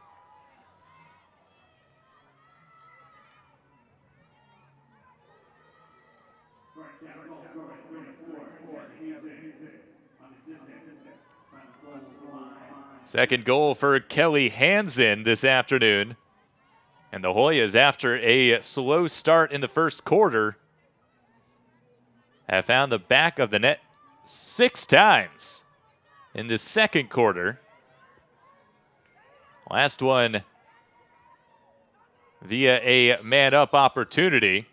A: Second goal for Kelly Hansen this afternoon. And the Hoyas, after a slow start in the first quarter, have found the back of the net 6 times in the second quarter. Last one via a man-up opportunity.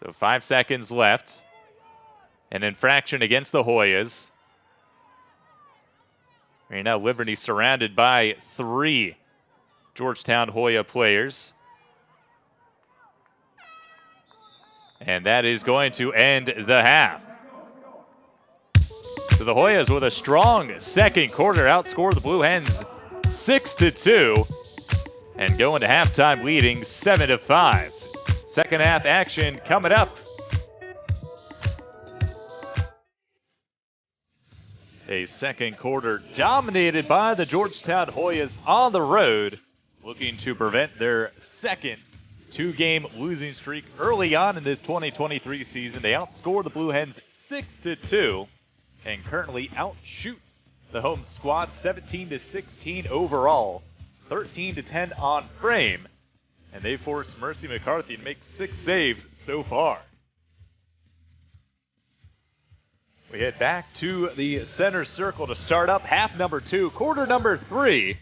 A: So 5 seconds left. An infraction against the Hoyas. Right now, Liberty surrounded by 3 Georgetown Hoya players. And that is going to end the half. So the Hoyas with a strong second quarter outscore the Blue Hens 6-2 and go into halftime leading 7-5. Second half action coming up. A second quarter dominated by the Georgetown Hoyas on the road, looking to prevent their second 2-game losing streak early on in this 2023 season. They outscore the Blue Hens 6-2 and currently outshoots the home squad 17-16 overall, 13-10 on frame. And they forced Mercy McCarthy to make 6 saves so far. We head back to the center circle to start up half number 2, quarter number 3.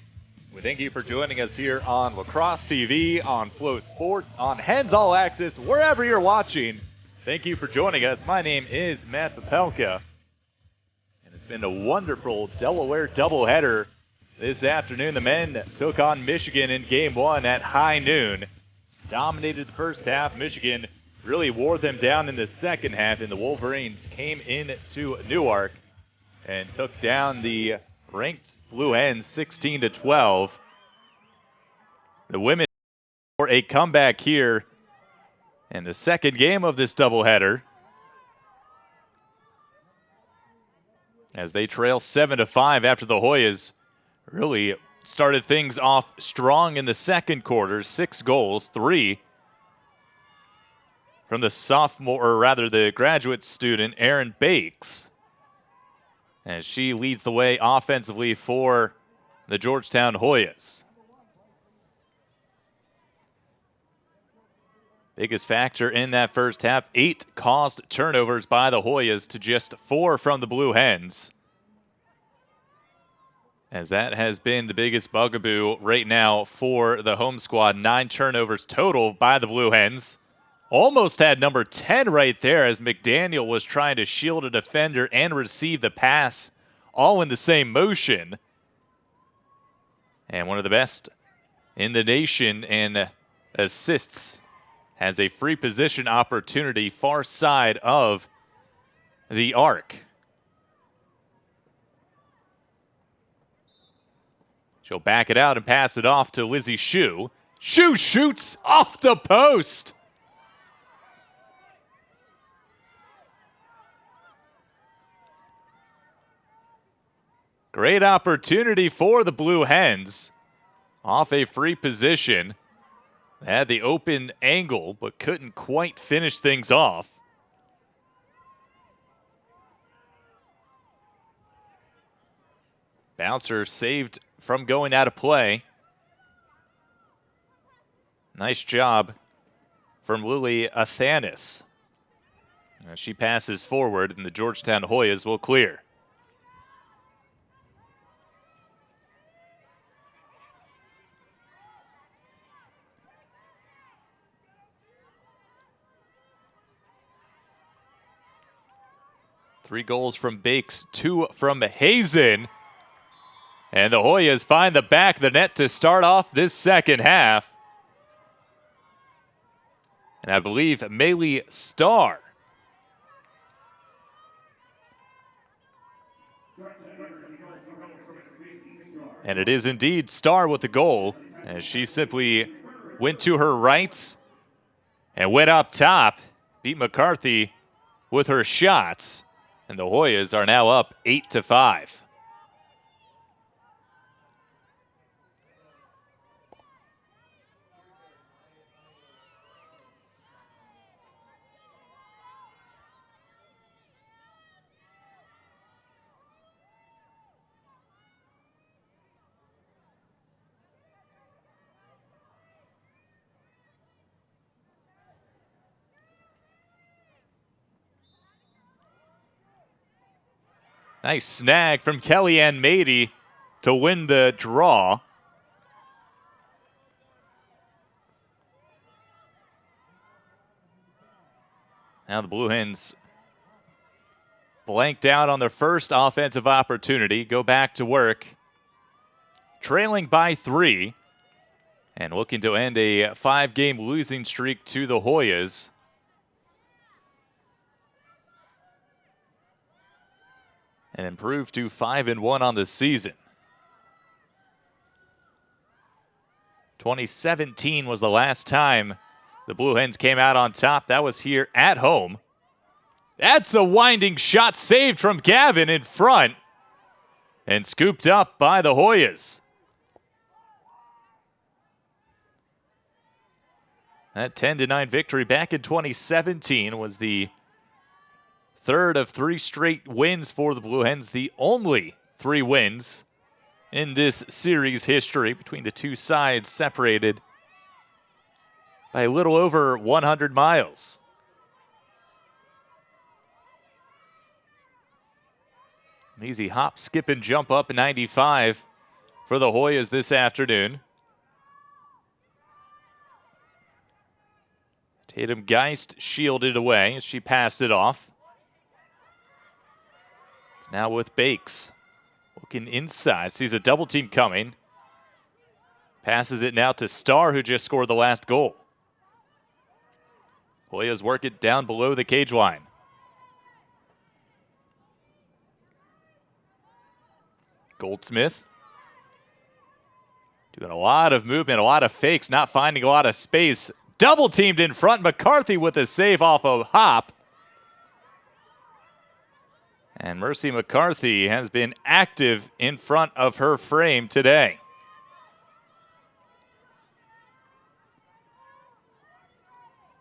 A: We thank you for joining us here on Lacrosse TV, on Flow Sports, on Hens All Access, wherever you're watching. Thank you for joining us. My name is Matt Popelka. And it's been a wonderful Delaware doubleheader. This afternoon, the men took on Michigan in Game 1 at high noon. Dominated the first half. Michigan really wore them down in the second half, and the Wolverines came into Newark and took down the ranked Blue Hens 16-12. The women for a comeback here in the second game of this doubleheader, as they trail 7-5 after the Hoyas really started things off strong in the second quarter. 6 goals, 3 from the sophomore, or rather the graduate student, Erin Bakes, as she leads the way offensively for the Georgetown Hoyas. Biggest factor in that first half, 8 caused turnovers by the Hoyas to just 4 from the Blue Hens, as that has been the biggest bugaboo right now for the home squad. 9 turnovers total by the Blue Hens. Almost had number 10 right there as McDaniel was trying to shield a defender and receive the pass all in the same motion. And one of the best in the nation in assists has a free position opportunity far side of the arc. She'll back it out and pass it off to Lizzie Shue. Shue shoots off the post. Great opportunity for the Blue Hens. Off a free position. Had the open angle, but couldn't quite finish things off. Bouncer saved from going out of play. Nice job from Lily Athanas. She passes forward, and the Georgetown Hoyas will clear. 3 goals from Bakes, 2 from Hazen. And the Hoyas find the back of the net to start off this second half. And I believe Maylee Starr. And it is indeed Starr with the goal, as she simply went to her rights and went up top, beat McCarthy with her shots, and the Hoyas are now up 8-5. Nice snag from Kellyanne Mady to win the draw. Now the Blue Hens blanked out on their first offensive opportunity, go back to work, trailing by 3, and looking to end a 5-game losing streak to the Hoyas. And improved to 5-1 on the season. 2017 was the last time the Blue Hens came out on top. That was here at home. That's a winding shot saved from Gavin in front and scooped up by the Hoyas. That 10-9 victory back in 2017 was the third of 3 straight wins for the Blue Hens, the only 3 wins in this series history between the two sides, separated by a little over 100 miles. An easy hop, skip, and jump up 95 for the Hoyas this afternoon. Tatum Geist shielded away as she passed it off. Now with Bakes, looking inside, sees a double team coming. Passes it now to Starr, who just scored the last goal. Hoyas work it down below the cage line. Goldsmith doing a lot of movement, a lot of fakes, not finding a lot of space. Double teamed in front, McCarthy with a save off of Hop. And Mercy McCarthy has been active in front of her frame today.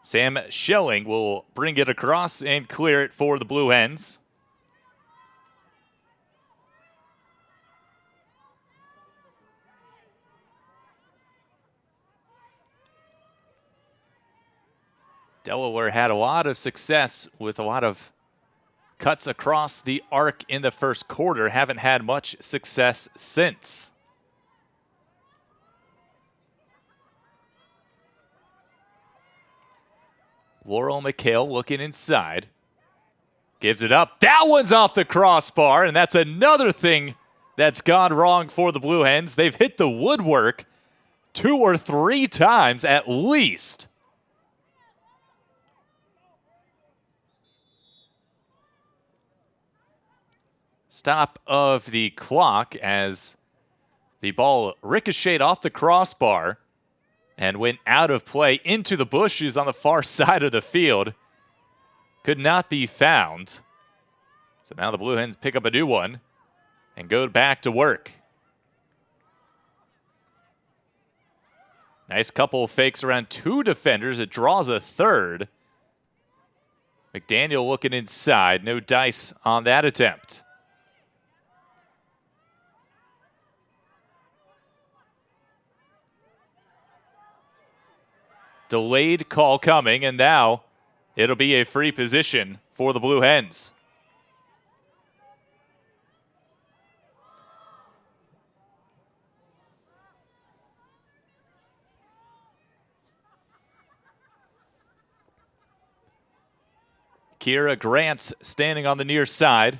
A: Sam Schelling will bring it across and clear it for the Blue Hens. Delaware had a lot of success with a lot of cuts across the arc in the first quarter. Haven't had much success since. Laurel McHale looking inside. Gives it up. That one's off the crossbar, and that's another thing that's gone wrong for the Blue Hens. They've hit the woodwork 2 or 3 times at least. Stop of the clock as the ball ricocheted off the crossbar and went out of play into the bushes on the far side of the field. Could not be found. So now the Blue Hens pick up a new one and go back to work. Nice couple of fakes around 2 defenders. It draws a third. McDaniel looking inside. No dice on that attempt. Delayed call coming, and now it'll be a free position for the Blue Hens. Kira Grant standing on the near side,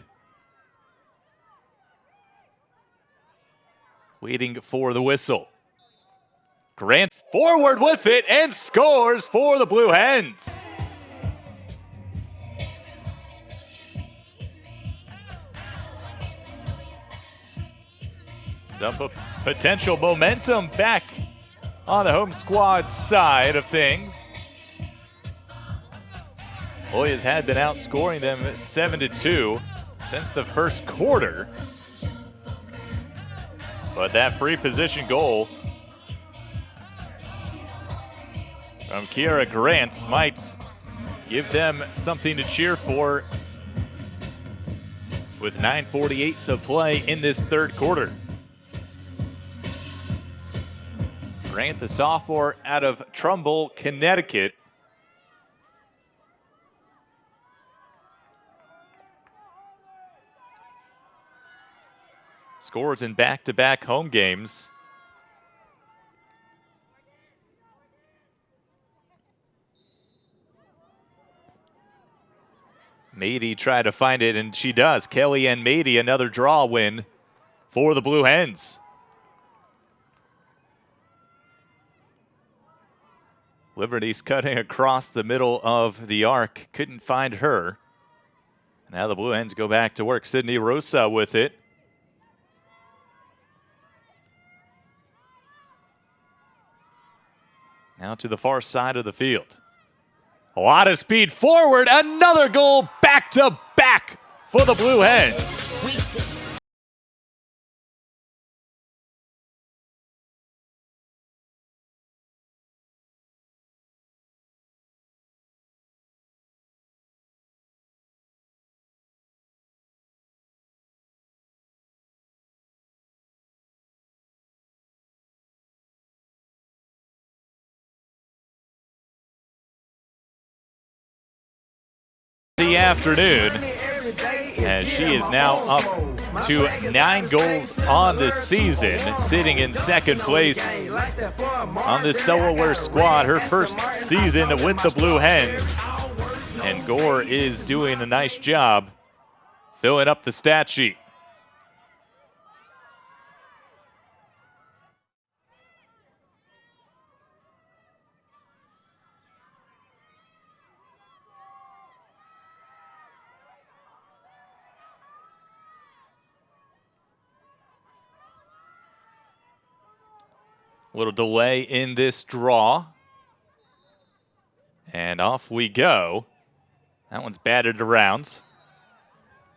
A: waiting for the whistle. Grant's forward with it and scores for the Blue Hens. Some potential momentum back on the home squad side of things. Hoyas had been outscoring them 7-2 since the first quarter. But that free position goal from Kiara Grant might give them something to cheer for with 9:48 to play in this third quarter. Grant, the sophomore out of Trumbull, Connecticut. Scores in back-to-back home games. Mady tried to find it, and she does. Kelly and Mady, another draw win for the Blue Hens. Liberty's cutting across the middle of the arc. Couldn't find her. Now the Blue Hens go back to work. Sydney Rosa with it. Now to the far side of the field. A lot of speed forward. Another goal back to back for the Blue Hens. The afternoon, as she is now up to 9 goals on the season, sitting in second place on this Delaware squad, her first season with the Blue Hens. And Gore is doing a nice job filling up the stat sheet. Little delay in this draw. And off we go. That one's batted around.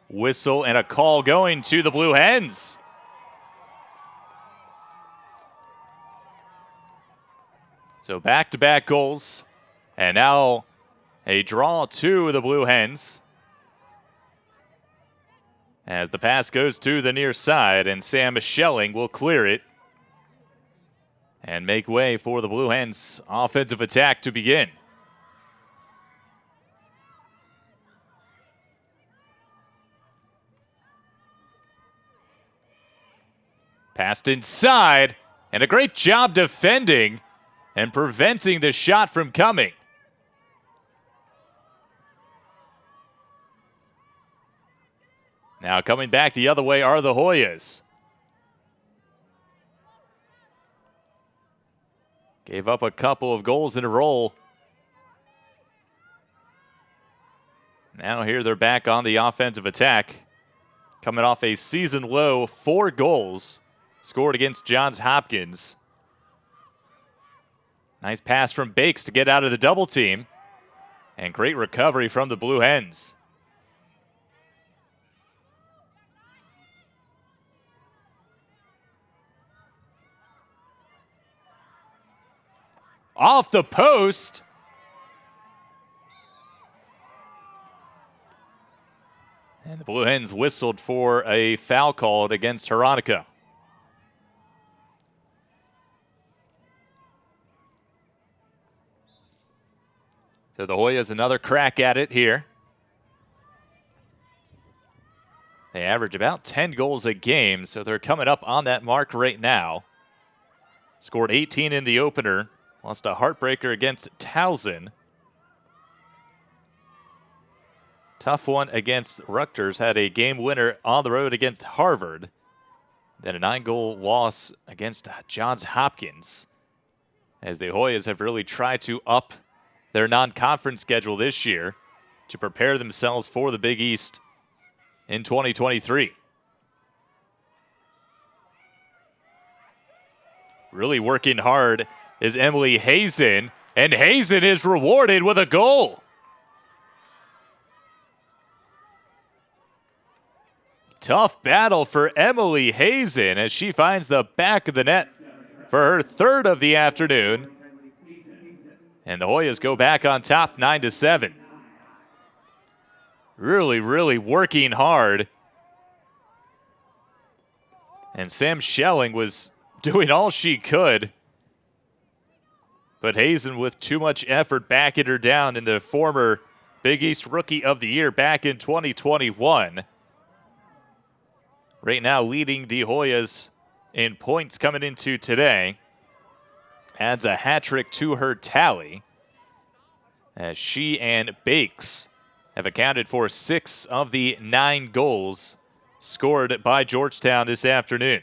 A: Whistle and a call going to the Blue Hens. So back-to-back goals. And now a draw to the Blue Hens. As the pass goes to the near side, and Sam Schelling will clear it and make way for the Blue Hens' offensive attack to begin. Passed inside, and a great job defending and preventing the shot from coming. Now coming back the other way are the Hoyas. Gave up a couple of goals in a row. Now here they're back on the offensive attack. Coming off a season low 4 goals scored against Johns Hopkins. Nice pass from Bakes to get out of the double team. And great recovery from the Blue Hens. Off the post. And the Blue Hens whistled for a foul called against Veronica. So the Hoyas another crack at it here. They average about 10 goals a game, so they're coming up on that mark right now. Scored 18 in the opener. Lost a heartbreaker against Towson. Tough one against Rutgers. Had a game winner on the road against Harvard. Then a 9-goal loss against Johns Hopkins. As the Hoyas have really tried to up their non-conference schedule this year to prepare themselves for the Big East in 2023. Really working hard is Emily Hazen, and Hazen is rewarded with a goal. Tough battle for Emily Hazen as she finds the back of the net for her third of the afternoon. And the Hoyas go back on top 9-7. Really, really working hard. And Sam Schelling was doing all she could. But Hazen, with too much effort, backing her down in the former Big East Rookie of the Year back in 2021. Right now leading the Hoyas in points coming into today. Adds a hat trick to her tally as she and Bakes have accounted for 6 of the 9 goals scored by Georgetown this afternoon.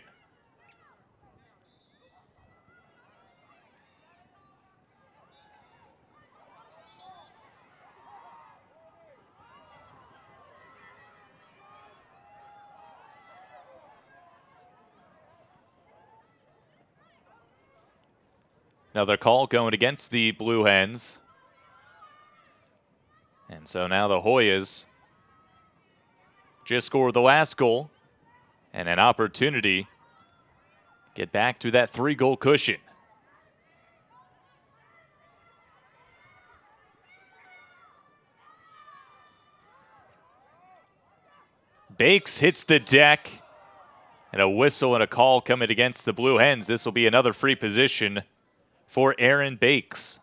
A: Another call going against the Blue Hens. And so now the Hoyas just scored the last goal and an opportunity to get back to that 3-goal cushion. Bakes hits the deck, and a whistle and a call coming against the Blue Hens. This will be another free position for Aaron Bakes.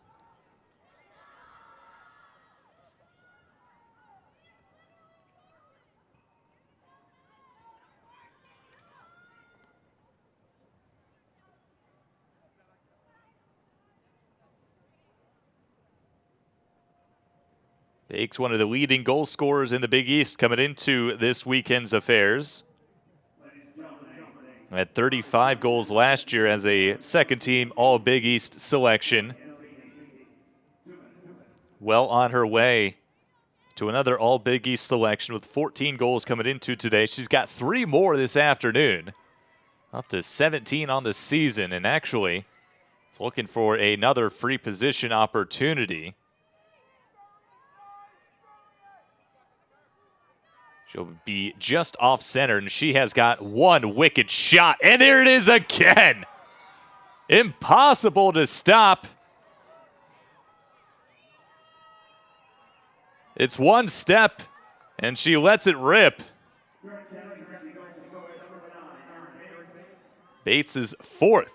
A: Bakes, one of the leading goal scorers in the Big East coming into this weekend's affairs. Had 35 goals last year as a second-team All-Big East selection. Well on her way to another All-Big East selection with 14 goals coming into today. She's got 3 more this afternoon, up to 17 on the season, and actually is looking for another free position opportunity. She'll be just off center, and she has got one wicked shot. And there it is again. Impossible to stop. It's one step, and she lets it rip. Bates' 4th.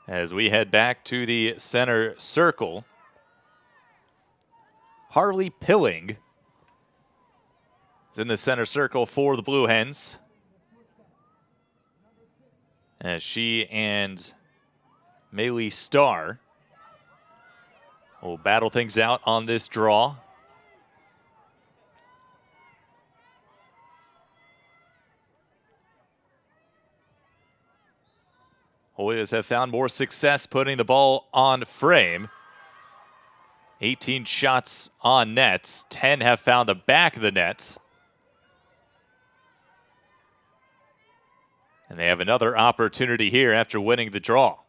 A: As we head back to the center circle, Harley Pilling is in the center circle for the Blue Hens, as she and Maylee Starr will battle things out on this draw. Hoyas have found more success putting the ball on frame. 18 shots on nets. 10 have found the back of the nets. And they have another opportunity here after winning the draw.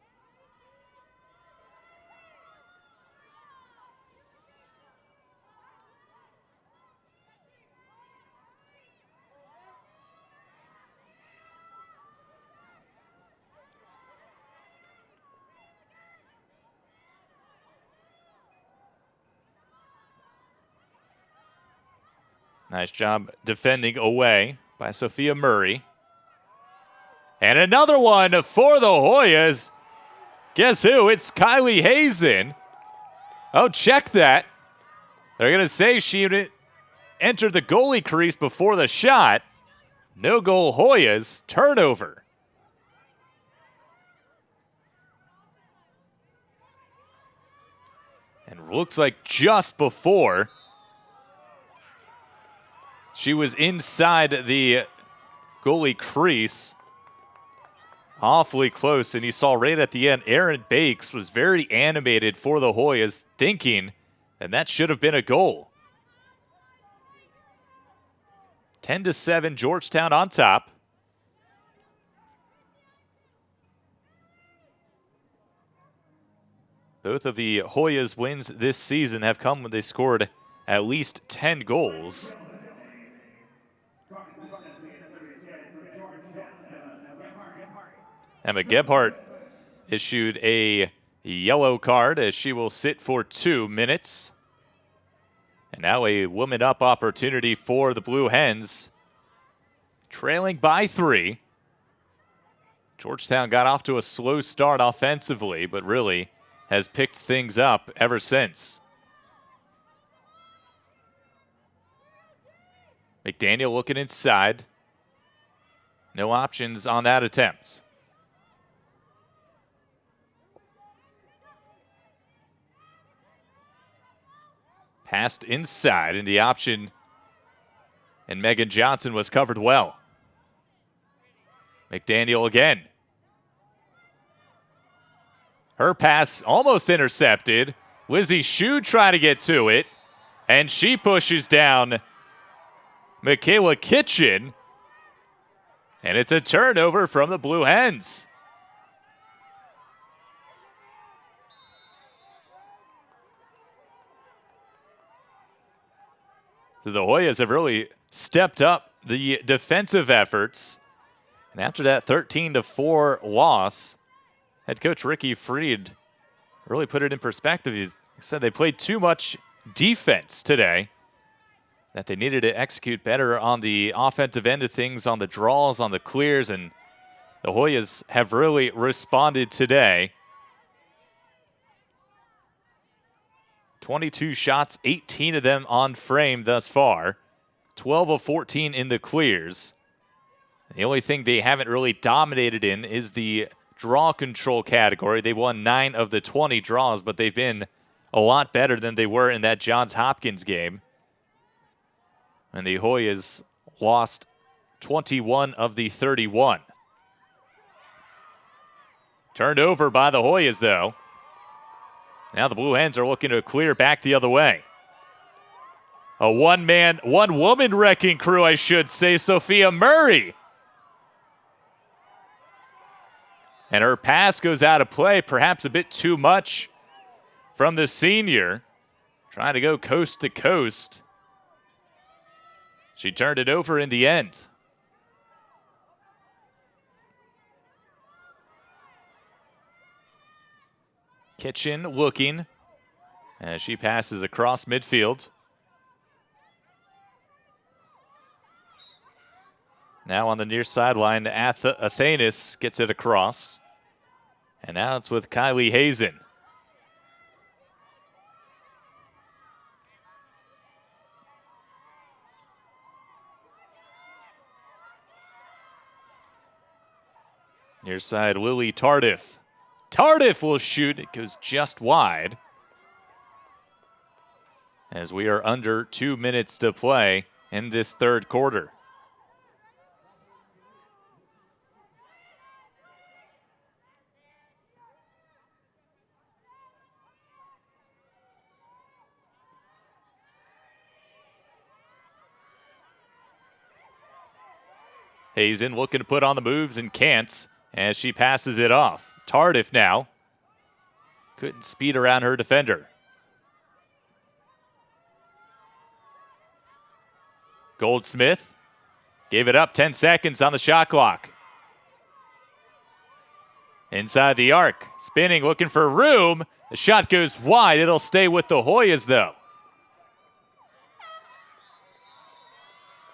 A: Nice job defending away by Sophia Murray. And another one for the Hoyas. Guess who? It's Kylie Hazen. Oh, check that. They're going to say she entered the goalie crease before the shot. No goal Hoyas. Turnover. looks like just before. She was inside the goalie crease. Awfully close, and you saw right at the end, Aaron Bakes was very animated for the Hoyas, thinking, and that should have been a goal. 10-7, Georgetown on top. Both of the Hoyas' wins this season have come when they scored at least 10 goals. Emma Gebhardt issued a yellow card as she will sit for 2 minutes. And now a woman up opportunity for the Blue Hens. Trailing by 3. Georgetown got off to a slow start offensively, but really has picked things up ever since. McDaniel looking inside. No options on that attempt. Passed inside, and the option, and Megan Johnson was covered well. McDaniel again. Her pass almost intercepted. Lizzie Shue trying to get to it, and she pushes down Michaela Kitchen, and it's a turnover from the Blue Hens. The Hoyas have really stepped up the defensive efforts. And after that 13-4 loss, head coach Ricky Freed really put it in perspective. He said they played too much defense today, that they needed to execute better on the offensive end of things, on the draws, on the clears, and the Hoyas have really responded today. 22 shots, 18 of them on frame thus far. 12 of 14 in the clears. The only thing they haven't really dominated in is the draw control category. They won 9 of the 20 draws, but they've been a lot better than they were in that Johns Hopkins game. And the Hoyas lost 21 of the 31. Turned over by the Hoyas, though. Now the Blue Hens are looking to clear back the other way. A one-woman wrecking crew, I should say, Sophia Murray. And her pass goes out of play, perhaps a bit too much from the senior. Trying to go coast to coast. She turned it over in the end. Kitchen looking as she passes across midfield. Now on the near sideline, Athanas gets it across. And now it's with Kylie Hazen. Near side, Lily Tardif. Tardif will shoot. It goes just wide. As we are under 2 minutes to play in this third quarter. Hazen looking to put on the moves and can't as she passes it off. Tardif now. Couldn't speed around her defender. Goldsmith gave it up, 10 seconds on the shot clock. Inside the arc, spinning, looking for room. The shot goes wide. It'll stay with the Hoyas, though.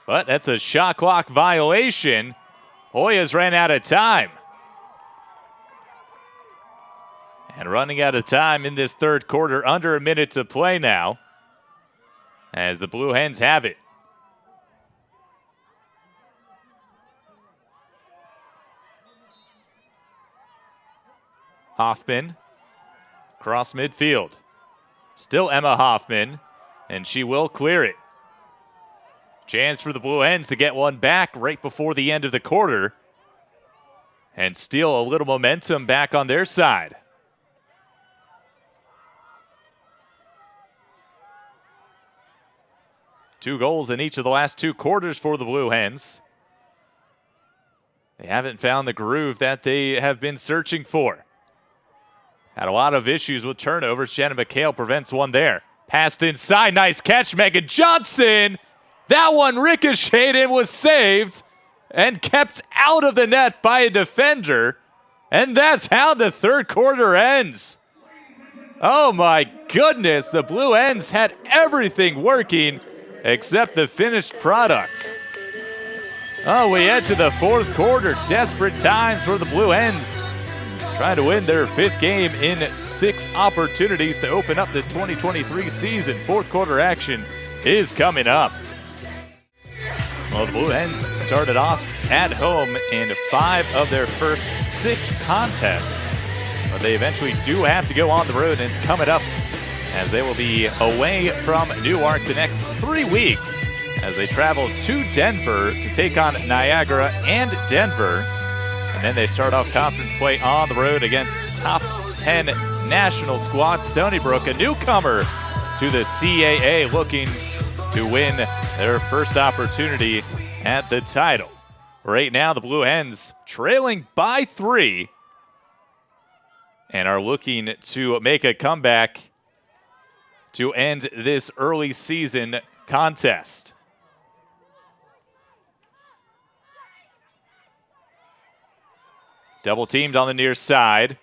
A: But that's a shot clock violation. Hoyas ran out of time. And running out of time in this third quarter, under a minute to play now, as the Blue Hens have it. Hoffman, cross midfield. Still Emma Hoffman, and she will clear it. Chance for the Blue Hens to get one back right before the end of the quarter and steal a little momentum back on their side. Two goals in each of the last two quarters for the Blue Hens. They haven't found the groove that they have been searching for. Had a lot of issues with turnovers. Shannon McHale prevents one there. Passed inside. Nice catch, Megan Johnson. That one ricocheted and was saved and kept out of the net by a defender. And that's how the third quarter ends. Oh my goodness, the Blue Hens had everything working except the finished products. Oh, we head to the fourth quarter. Desperate times for the Blue Hens. Trying to win their fifth game in 6 opportunities to open up this 2023 season. Fourth quarter action is coming up. Well, the Blue Hens started off at home in 5 of their first 6 contests. But they eventually do have to go on the road, and it's coming up as they will be away from Newark the next 3 weeks as they travel to Denver to take on Niagara and Denver. And then they start off conference play on the road against top 10 national squad Stony Brook, a newcomer to the CAA, looking to win their first opportunity at the title. Right now, the Blue Hens trailing by 3 and are looking to make a comeback to end this early season contest. Double teamed on the near side.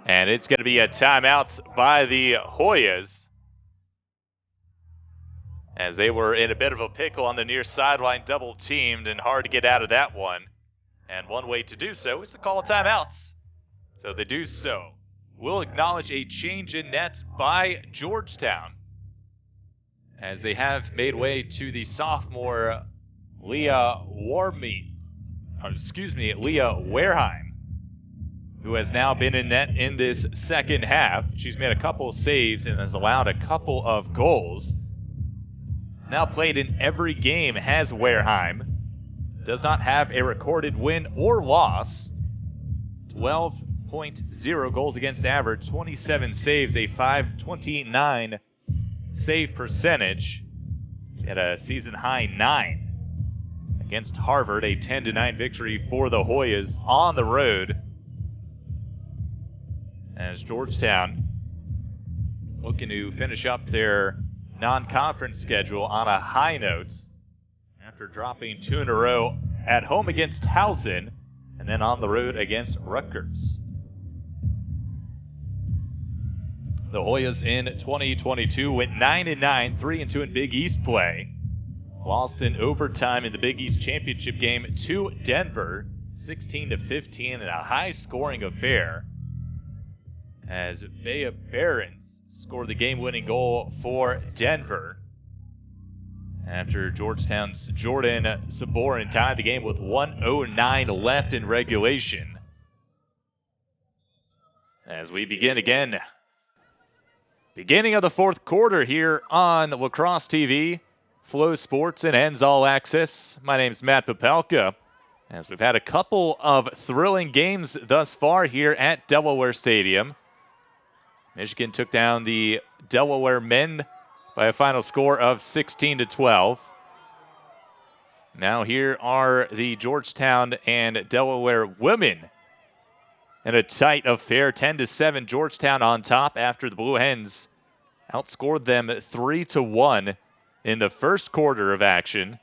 A: And it's going to be a timeout by the Hoyas, as they were in a bit of a pickle on the near sideline, double teamed, and hard to get out of that one. And one way to do so is to call a timeout. So they do so. We'll acknowledge a change in nets by Georgetown, as they have made way to the sophomore Leah Wareheim, who has now been in net in this second half. She's made a couple of saves and has allowed a couple of goals. Now played in every game has Wareheim. Does not have a recorded win or loss. 12.0 goals against average, 27 saves, a .529 save percentage. She had a season high 9 against Harvard, a 10-9 victory for the Hoyas on the road, as Georgetown looking to finish up their non-conference schedule on a high note after dropping 2 in a row at home against Towson and then on the road against Rutgers. The Hoyas in 2022 went 9-9, 3-2 in Big East play. Lost in overtime in the Big East Championship game to Denver, 16-15 in a high-scoring affair, as Bea Behrens scored the game-winning goal for Denver after Georgetown's Jordan Saborin tied the game with 1:09 left in regulation. As we begin again, beginning of the fourth quarter here on Lacrosse TV, Flow Sports and Ends All Access. My name's Matt Popelka, as we've had a couple of thrilling games thus far here at Delaware Stadium. Michigan took down the Delaware men by a final score of 16-12. Now here are the Georgetown and Delaware women in a tight affair, 10-7. Georgetown on top after the Blue Hens outscored them 3-1 in the first quarter of action.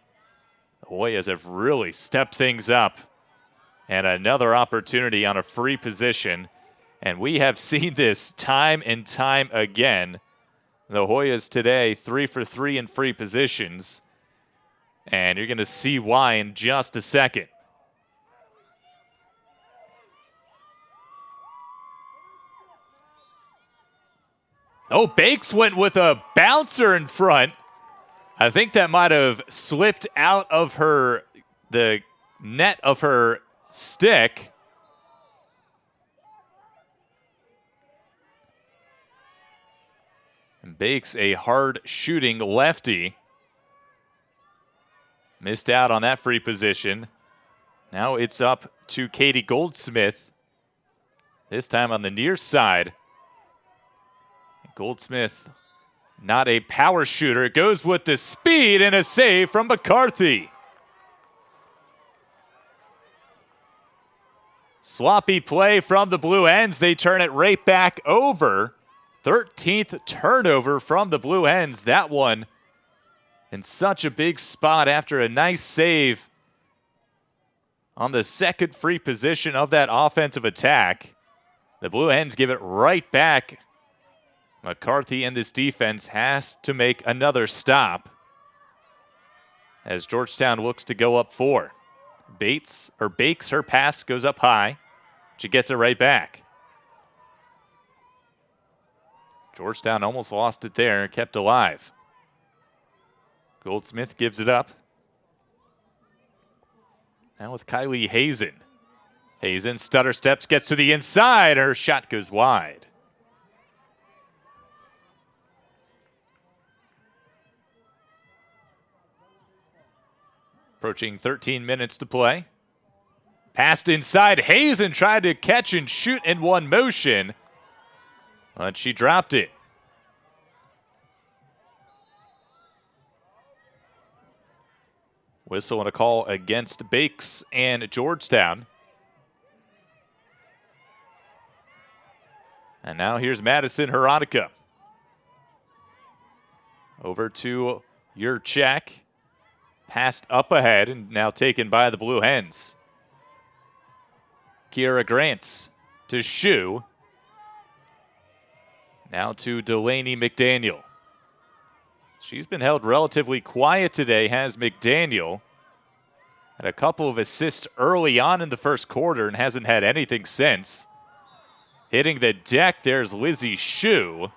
A: The Hoyas have really stepped things up, and another opportunity on a free position. And we have seen this time and time again. The Hoyas today, 3 for 3 in free positions. And you're going to see why in just a second. Oh, Bakes went with a bouncer in front. I think that might have slipped out of the net of her stick. And Bakes, a hard-shooting lefty. Missed out on that free position. Now it's up to Katie Goldsmith. This time on the near side. Goldsmith, not a power shooter. Goes with the speed and a save from McCarthy. Sloppy play from the Blue Hens. They turn it right back over. 13th turnover from the Blue Hens. That one in such a big spot after a nice save on the second free position of that offensive attack. The Blue Hens give it right back. McCarthy and this defense has to make another stop as Georgetown looks to go up 4. Bakes, her pass goes up high. She gets it right back. Georgetown almost lost it there, kept alive. Goldsmith gives it up. Now with Kylie Hazen. Hazen stutter steps, gets to the inside. Her shot goes wide. Approaching 13 minutes to play. Passed inside. Hazen tried to catch and shoot in one motion, but she dropped it. Whistle and a call against Bakes and Georgetown. And now here's Madison Hronika. Over to Yurchak. Passed up ahead and now taken by the Blue Hens. Kiera Grants to Shu. Now to Delaney McDaniel. She's been held relatively quiet today, has McDaniel. Had a couple of assists early on in the first quarter and hasn't had anything since. Hitting the deck, there's Lizzie Shu.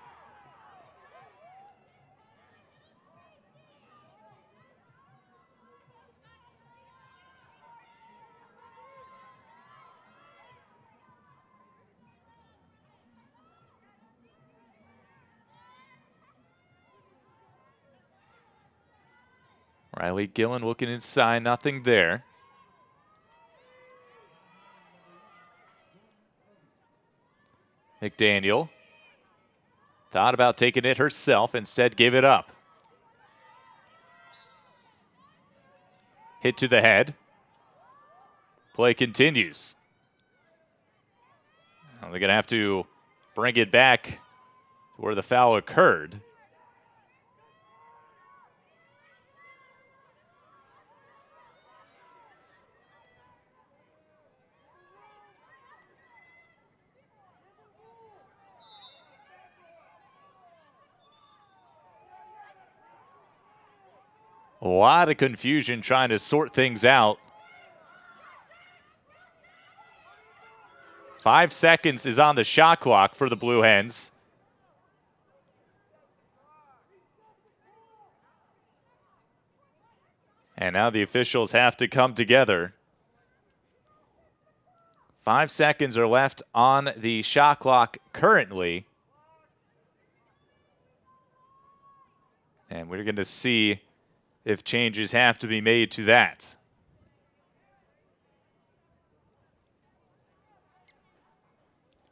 A: Riley Gillen looking inside, nothing there. McDaniel thought about taking it herself, instead gave it up. Hit to the head. Play continues. Now they're going to have to bring it back to where the foul occurred. A lot of confusion trying to sort things out. 5 seconds is on the shot clock for the Blue Hens. And now the officials have to come together. 5 seconds are left on the shot clock currently. And we're going to see if changes have to be made to that.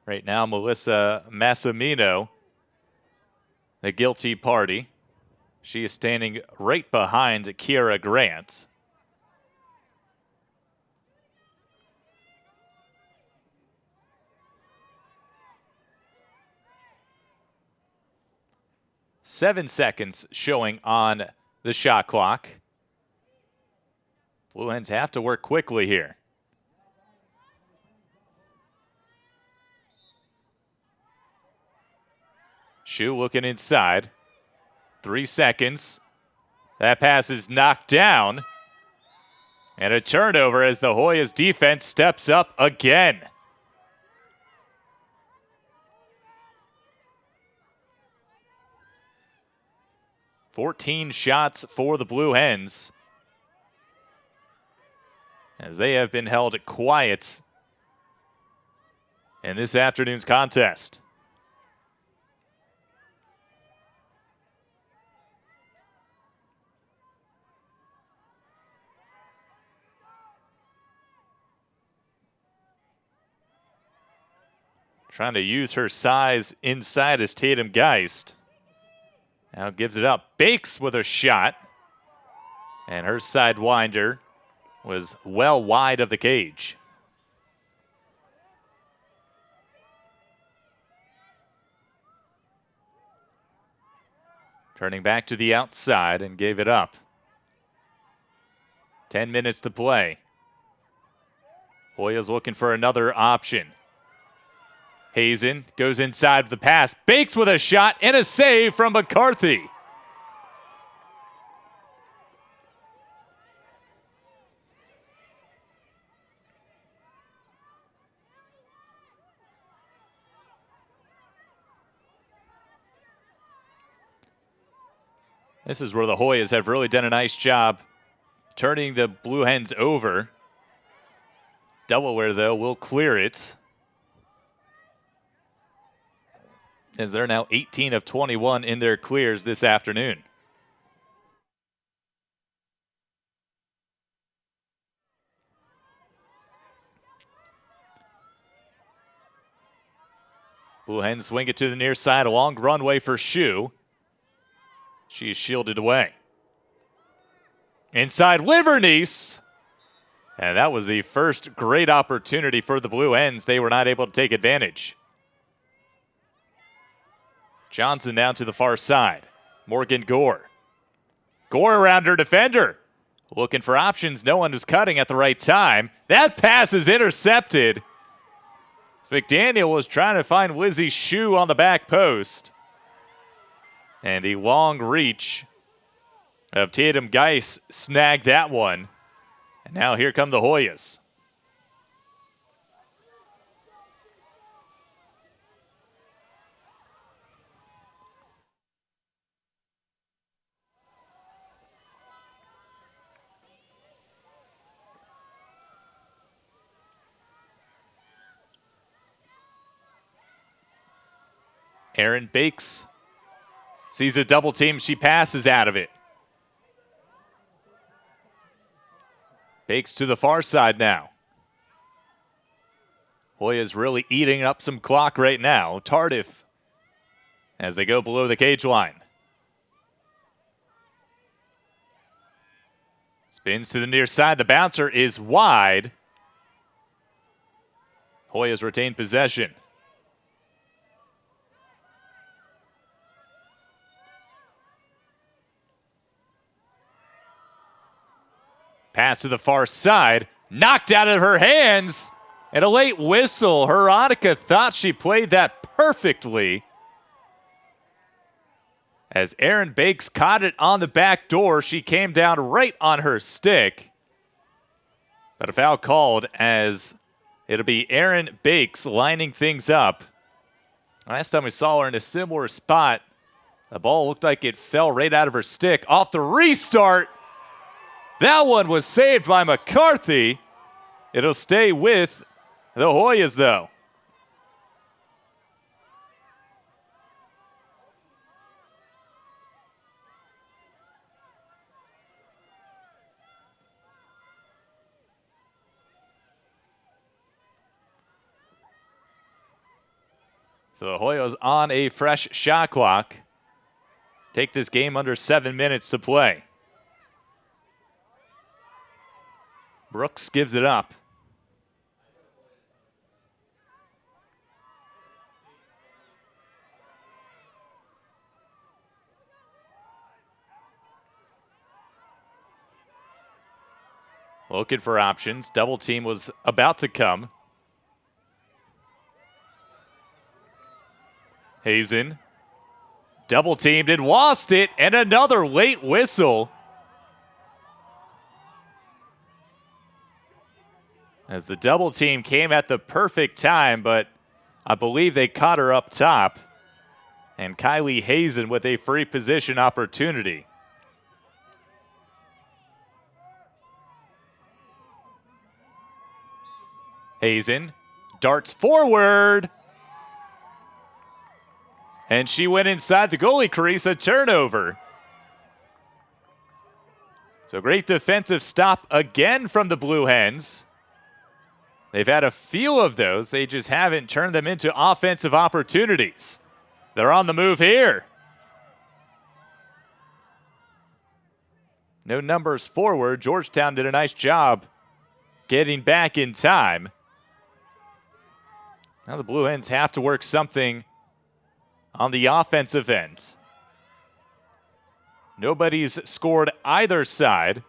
A: Right now, Melissa Massimino, the guilty party. She is standing right behind Kiera Grant. Seven seconds showing on the shot clock. Blue Hens have to work quickly here. Shu looking inside. 3 seconds. That pass is knocked down. And a turnover as the Hoyas defense steps up again. "14 shots for the Blue Hens, as they have been held quiet in this afternoon's contest. trying to use her size inside as Tatum Geist. Now gives it up. Bakes with a shot. And her sidewinder was well wide of the cage. Turning back to the outside and gave it up. 10 minutes to play. Hoya's looking for another option. Hazen goes inside with the pass. Bakes with a shot and a save from McCarthy. This is where the Hoyas have really done a nice job turning the Blue Hens over. Delaware, though, will clear it, as they're now 18 of 21 in their clears this afternoon. Blue Hens swing it to the near side, a long runway for Shu. She's shielded away. Inside Livernice. And that was the first great opportunity for the Blue Hens. They were not able to take advantage. Johnson down to the far side. Morgan Gore. Gore around her defender. Looking for options. No one was cutting at the right time. That pass is intercepted. So McDaniel was trying to find Lizzie Shu on the back post. And the long reach of Tatum Geist snagged that one. And now here come the Hoyas. Aaron Bakes sees a double team. She passes out of it. Bakes to the far side now. Hoya's really eating up some clock right now. Tardif as they go below the cage line. Spins to the near side. The bouncer is wide. Hoya's retained possession. Pass to the far side, knocked out of her hands, and a late whistle. Veronica thought she played that perfectly, as Aaron Bakes caught it on the back door. She came down right on her stick, but a foul called, as it'll be Aaron Bakes lining things up. Last time we saw her in a similar spot, the ball looked like it fell right out of her stick. Off the restart. That one was saved by McCarthy. It'll stay with the Hoyas, though. So the Hoyas on a fresh shot clock. Take this game under 7 minutes to play. Brooks gives it up. Looking for options. Double team was about to come. Hazen double teamed and lost it, and another late whistle. As the double team came at the perfect time, but I believe they caught her up top. And Kylie Hazen with a free position opportunity. Hazen darts forward. And she went inside the goalie crease, a turnover. So great defensive stop again from the Blue Hens. They've had a few of those. They just haven't turned them into offensive opportunities. They're on the move here. No numbers forward. Georgetown did a nice job getting back in time. Now the Blue Hens have to work something on the offensive end. Nobody's scored either side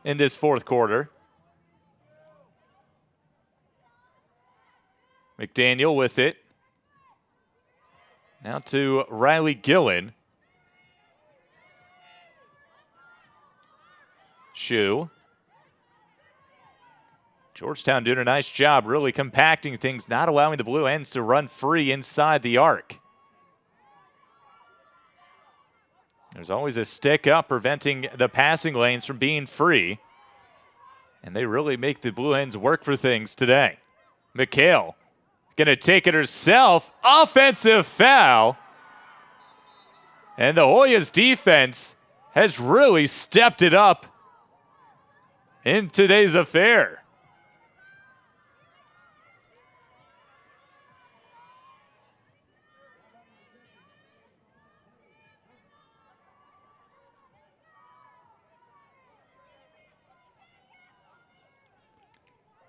A: in this fourth quarter. McDaniel with it. Now to Riley Gillen. Shu. Georgetown doing a nice job really compacting things, not allowing the Blue Hens to run free inside the arc. There's always a stick up preventing the passing lanes from being free. And they really make the Blue Hens work for things today. McHale going to take it herself. Offensive foul. And the Hoyas defense has really stepped it up in today's affair.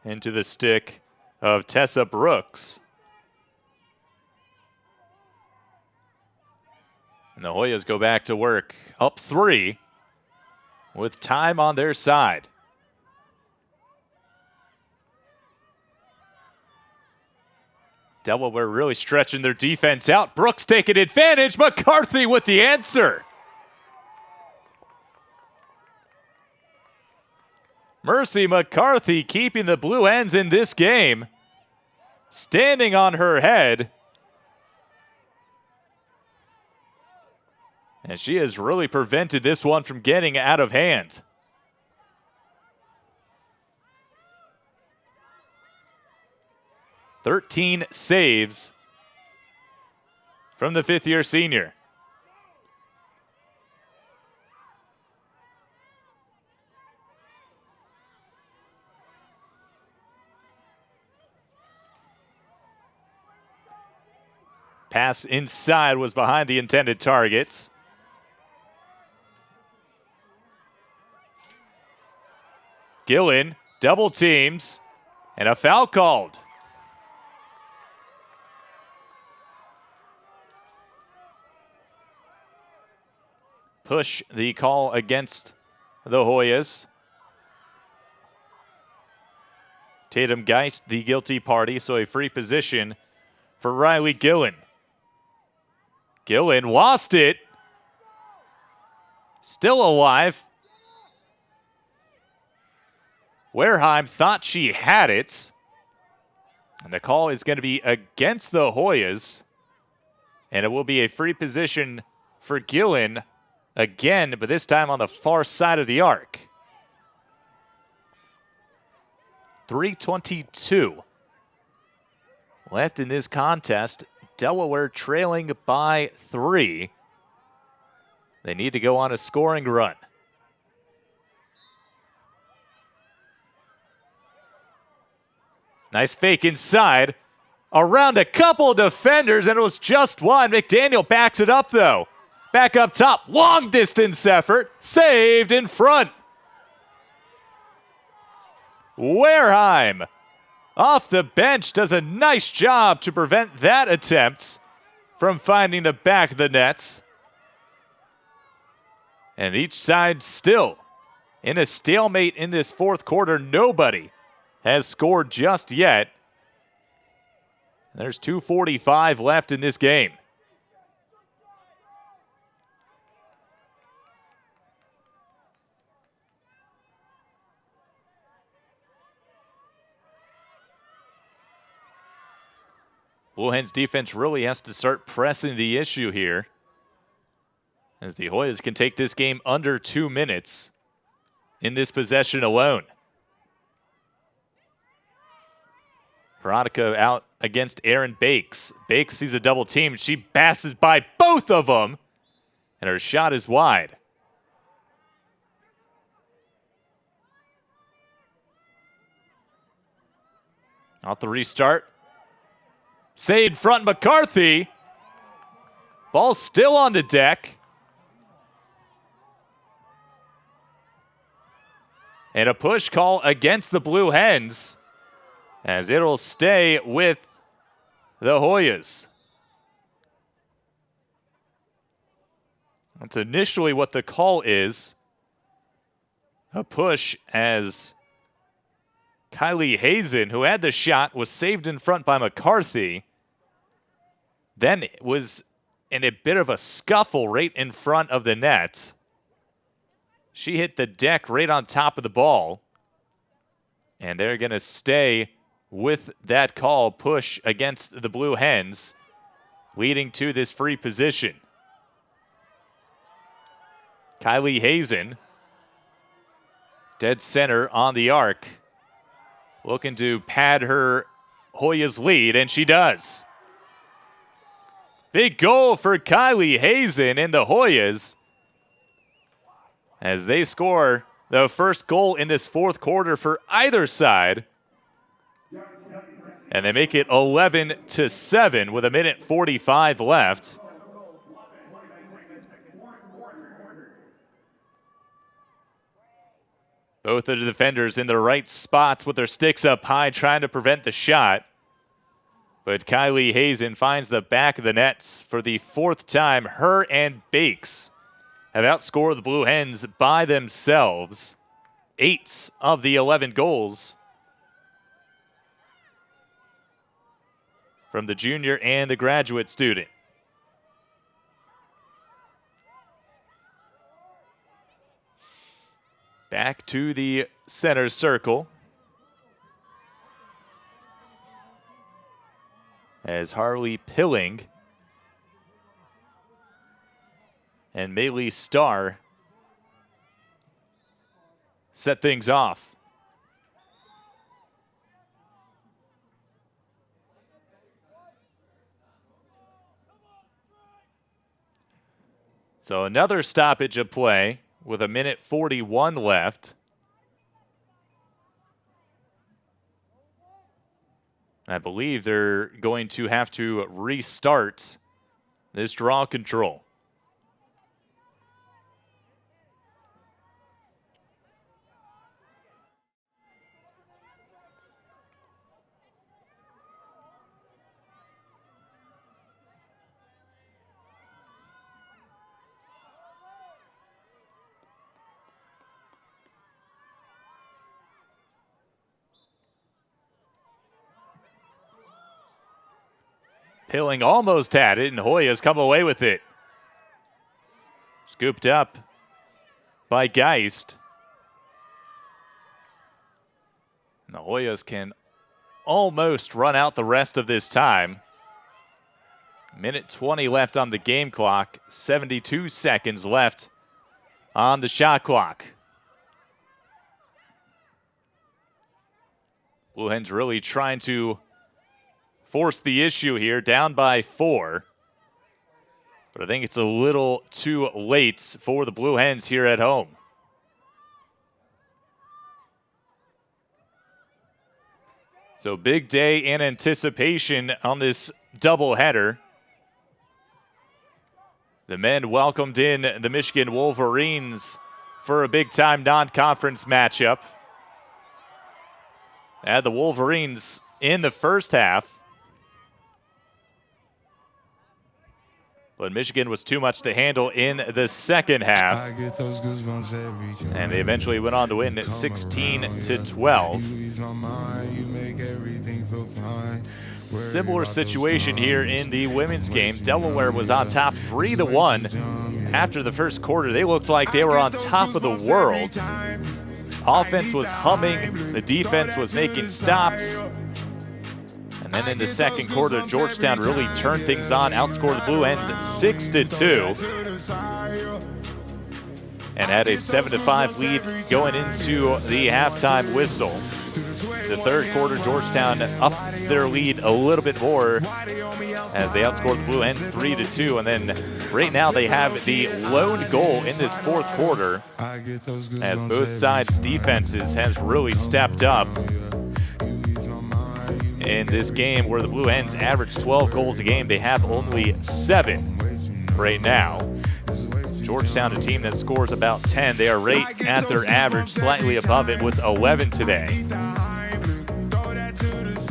A: Into the stick of Tessa Brooks. And the Hoyas go back to work, up 3 with time on their side. Delaware really stretching their defense out. Brooks taking advantage. McCarthy with the answer. Mercy McCarthy keeping the Blue Hens in this game. Standing on her head. And she has really prevented this one from getting out of hand. "13 saves from the fifth-year senior. Pass inside was behind the intended targets. Gillen double teams and a foul called. Push the call against the Hoyas. Tatum Geist, the guilty party, so a free position for Riley Gillen. Gillen lost it. Still alive. Wareheim thought she had it. And the call is going to be against the Hoyas. And it will be a free position for Gillen again, but this time on the far side of the arc. 3:22 left in this contest. Delaware trailing by 3. They need to go on a scoring run. Nice fake inside. Around a couple defenders, and it was just one. McDaniel backs it up, though. Back up top. Long distance effort. Saved in front. Wareheim off the bench does a nice job to prevent that attempt from finding the back of the nets. And each side still in a stalemate in this fourth quarter. Nobody has scored just yet. There's 2:45 left in this game. Blue Hens defense really has to start pressing the issue here, as the Hoyas can take this game under 2 minutes in this possession alone. Veronica out against Aaron Bakes. Bakes sees a double team. She passes by both of them, and her shot is wide. Off the restart. Say in front, McCarthy. Ball still on the deck. And a push call against the Blue Hens, as it'll stay with the Hoyas. That's initially what the call is. A push, as Kylie Hazen, who had the shot, was saved in front by McCarthy. Then was in a bit of a scuffle right in front of the net. She hit the deck right on top of the ball. And they're going to stay with that call, push against the Blue Hens, leading to this free position. Kylie Hazen, dead center on the arc, looking to pad her Hoyas lead, and she does. Big goal for Kylie Hazen and the Hoyas, as they score the first goal in this fourth quarter for either side. And they make it 11-7 with 1:45 left. Both of the defenders in the right spots with their sticks up high, trying to prevent the shot. But Kylie Hazen finds the back of the nets for the fourth time. Her and Bakes have outscored the Blue Hens by themselves. 8 of the 11 goals from the junior and the graduate student. Back to the center circle, as Harley Pilling and Maylee Starr set things off. So another stoppage of play with 1:41 left. I believe they're going to have to restart this draw control. Pilling almost had it, and Hoyas come away with it. Scooped up by Geist. And the Hoyas can almost run out the rest of this time. 1:20 left on the game clock. 72 seconds left on the shot clock. Blue Hens really trying to force the issue here, down by 4. But I think it's a little too late for the Blue Hens here at home. So big day in anticipation on this doubleheader. The men welcomed in the Michigan Wolverines for a big-time non-conference matchup. Had the Wolverines in the first half, but Michigan was too much to handle in the second half. And they eventually went on to win 16-12. Similar situation here in the women's game. Delaware was on top 3-1 after the first quarter. They looked like they were on top of the world. Offense was humming. The defense was making stops. And then in the second quarter, Georgetown really turned things on, outscored the Blue Hens 6-2, and had a 7-5 lead going into the halftime whistle. The third quarter, Georgetown upped their lead a little bit more as they outscored the Blue Hens 3-2, and then right now they have the lone goal in this fourth quarter, as both sides' defenses has really stepped up in this game where the Blue Hens average 12 goals a game. They have only 7 right now. Georgetown, a team that scores about 10. They are right at their average, slightly above it with 11 today.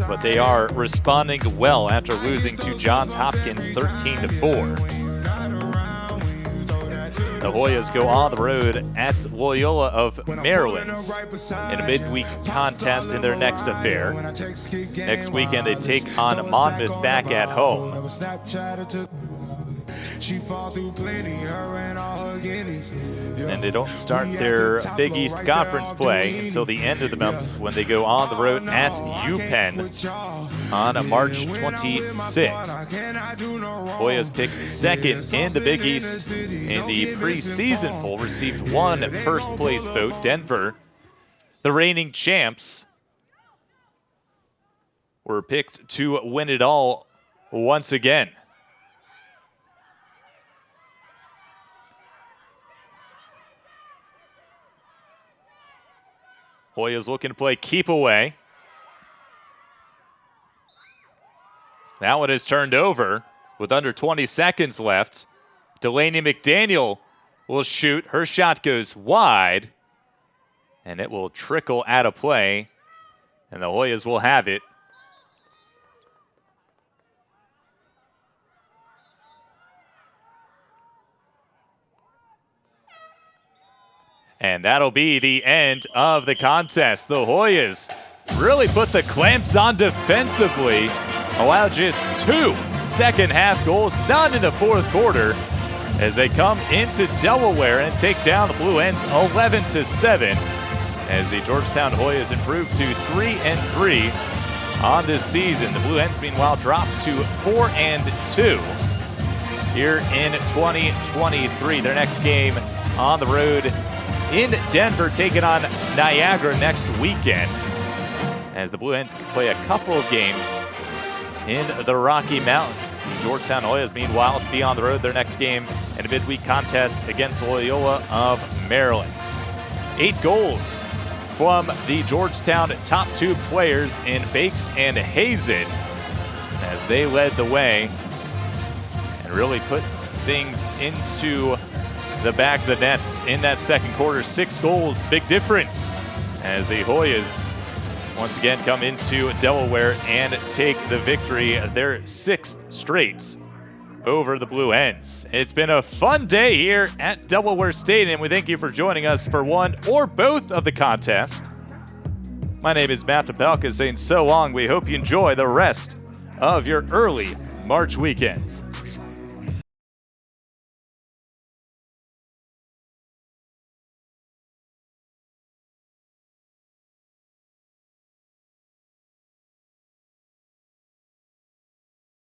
A: But they are responding well after losing to Johns Hopkins 13-4. The Hoyas go on the road at Loyola of Maryland in a midweek contest in their next affair. Next weekend they take on Monmouth back at home. And they don't start their Big East Conference play until the end of the month when they go on the road at UPenn on March 26th. Hoyas picked second in the Big East in the preseason poll, received one first place vote. Denver, the reigning champs, were picked to win it all once again. Hoyas looking to play keep away. That one is turned over with under 20 seconds left. Delaney McDaniel will shoot. Her shot goes wide, and it will trickle out of play, and the Hoyas will have it. And that'll be the end of the contest. The Hoyas really put the clamps on defensively, allowed just 2 second-half goals, none in the fourth quarter, as they come into Delaware and take down the Blue Hens 11-7, as the Georgetown Hoyas improve to 3-3 on this season. The Blue Hens, meanwhile, drop to 4-2 here in 2023. Their next game on the road in Denver, taking on Niagara next weekend, as the Blue Hens can play a couple of games in the Rocky Mountains. The Georgetown Hoyas, meanwhile, to be on the road their next game in a midweek contest against Loyola of Maryland. 8 goals from the Georgetown top 2 players in Bakes and Hazen, as they led the way and really put things into the back of the nets in that second quarter. 6 goals, big difference, as the Hoyas once again come into Delaware and take the victory, their 6th straight over the Blue Hens. It's been a fun day here at Delaware Stadium. We thank you for joining us for one or both of the contests. My name is Matt Papelka, saying so long. We hope you enjoy the rest of your early March weekends.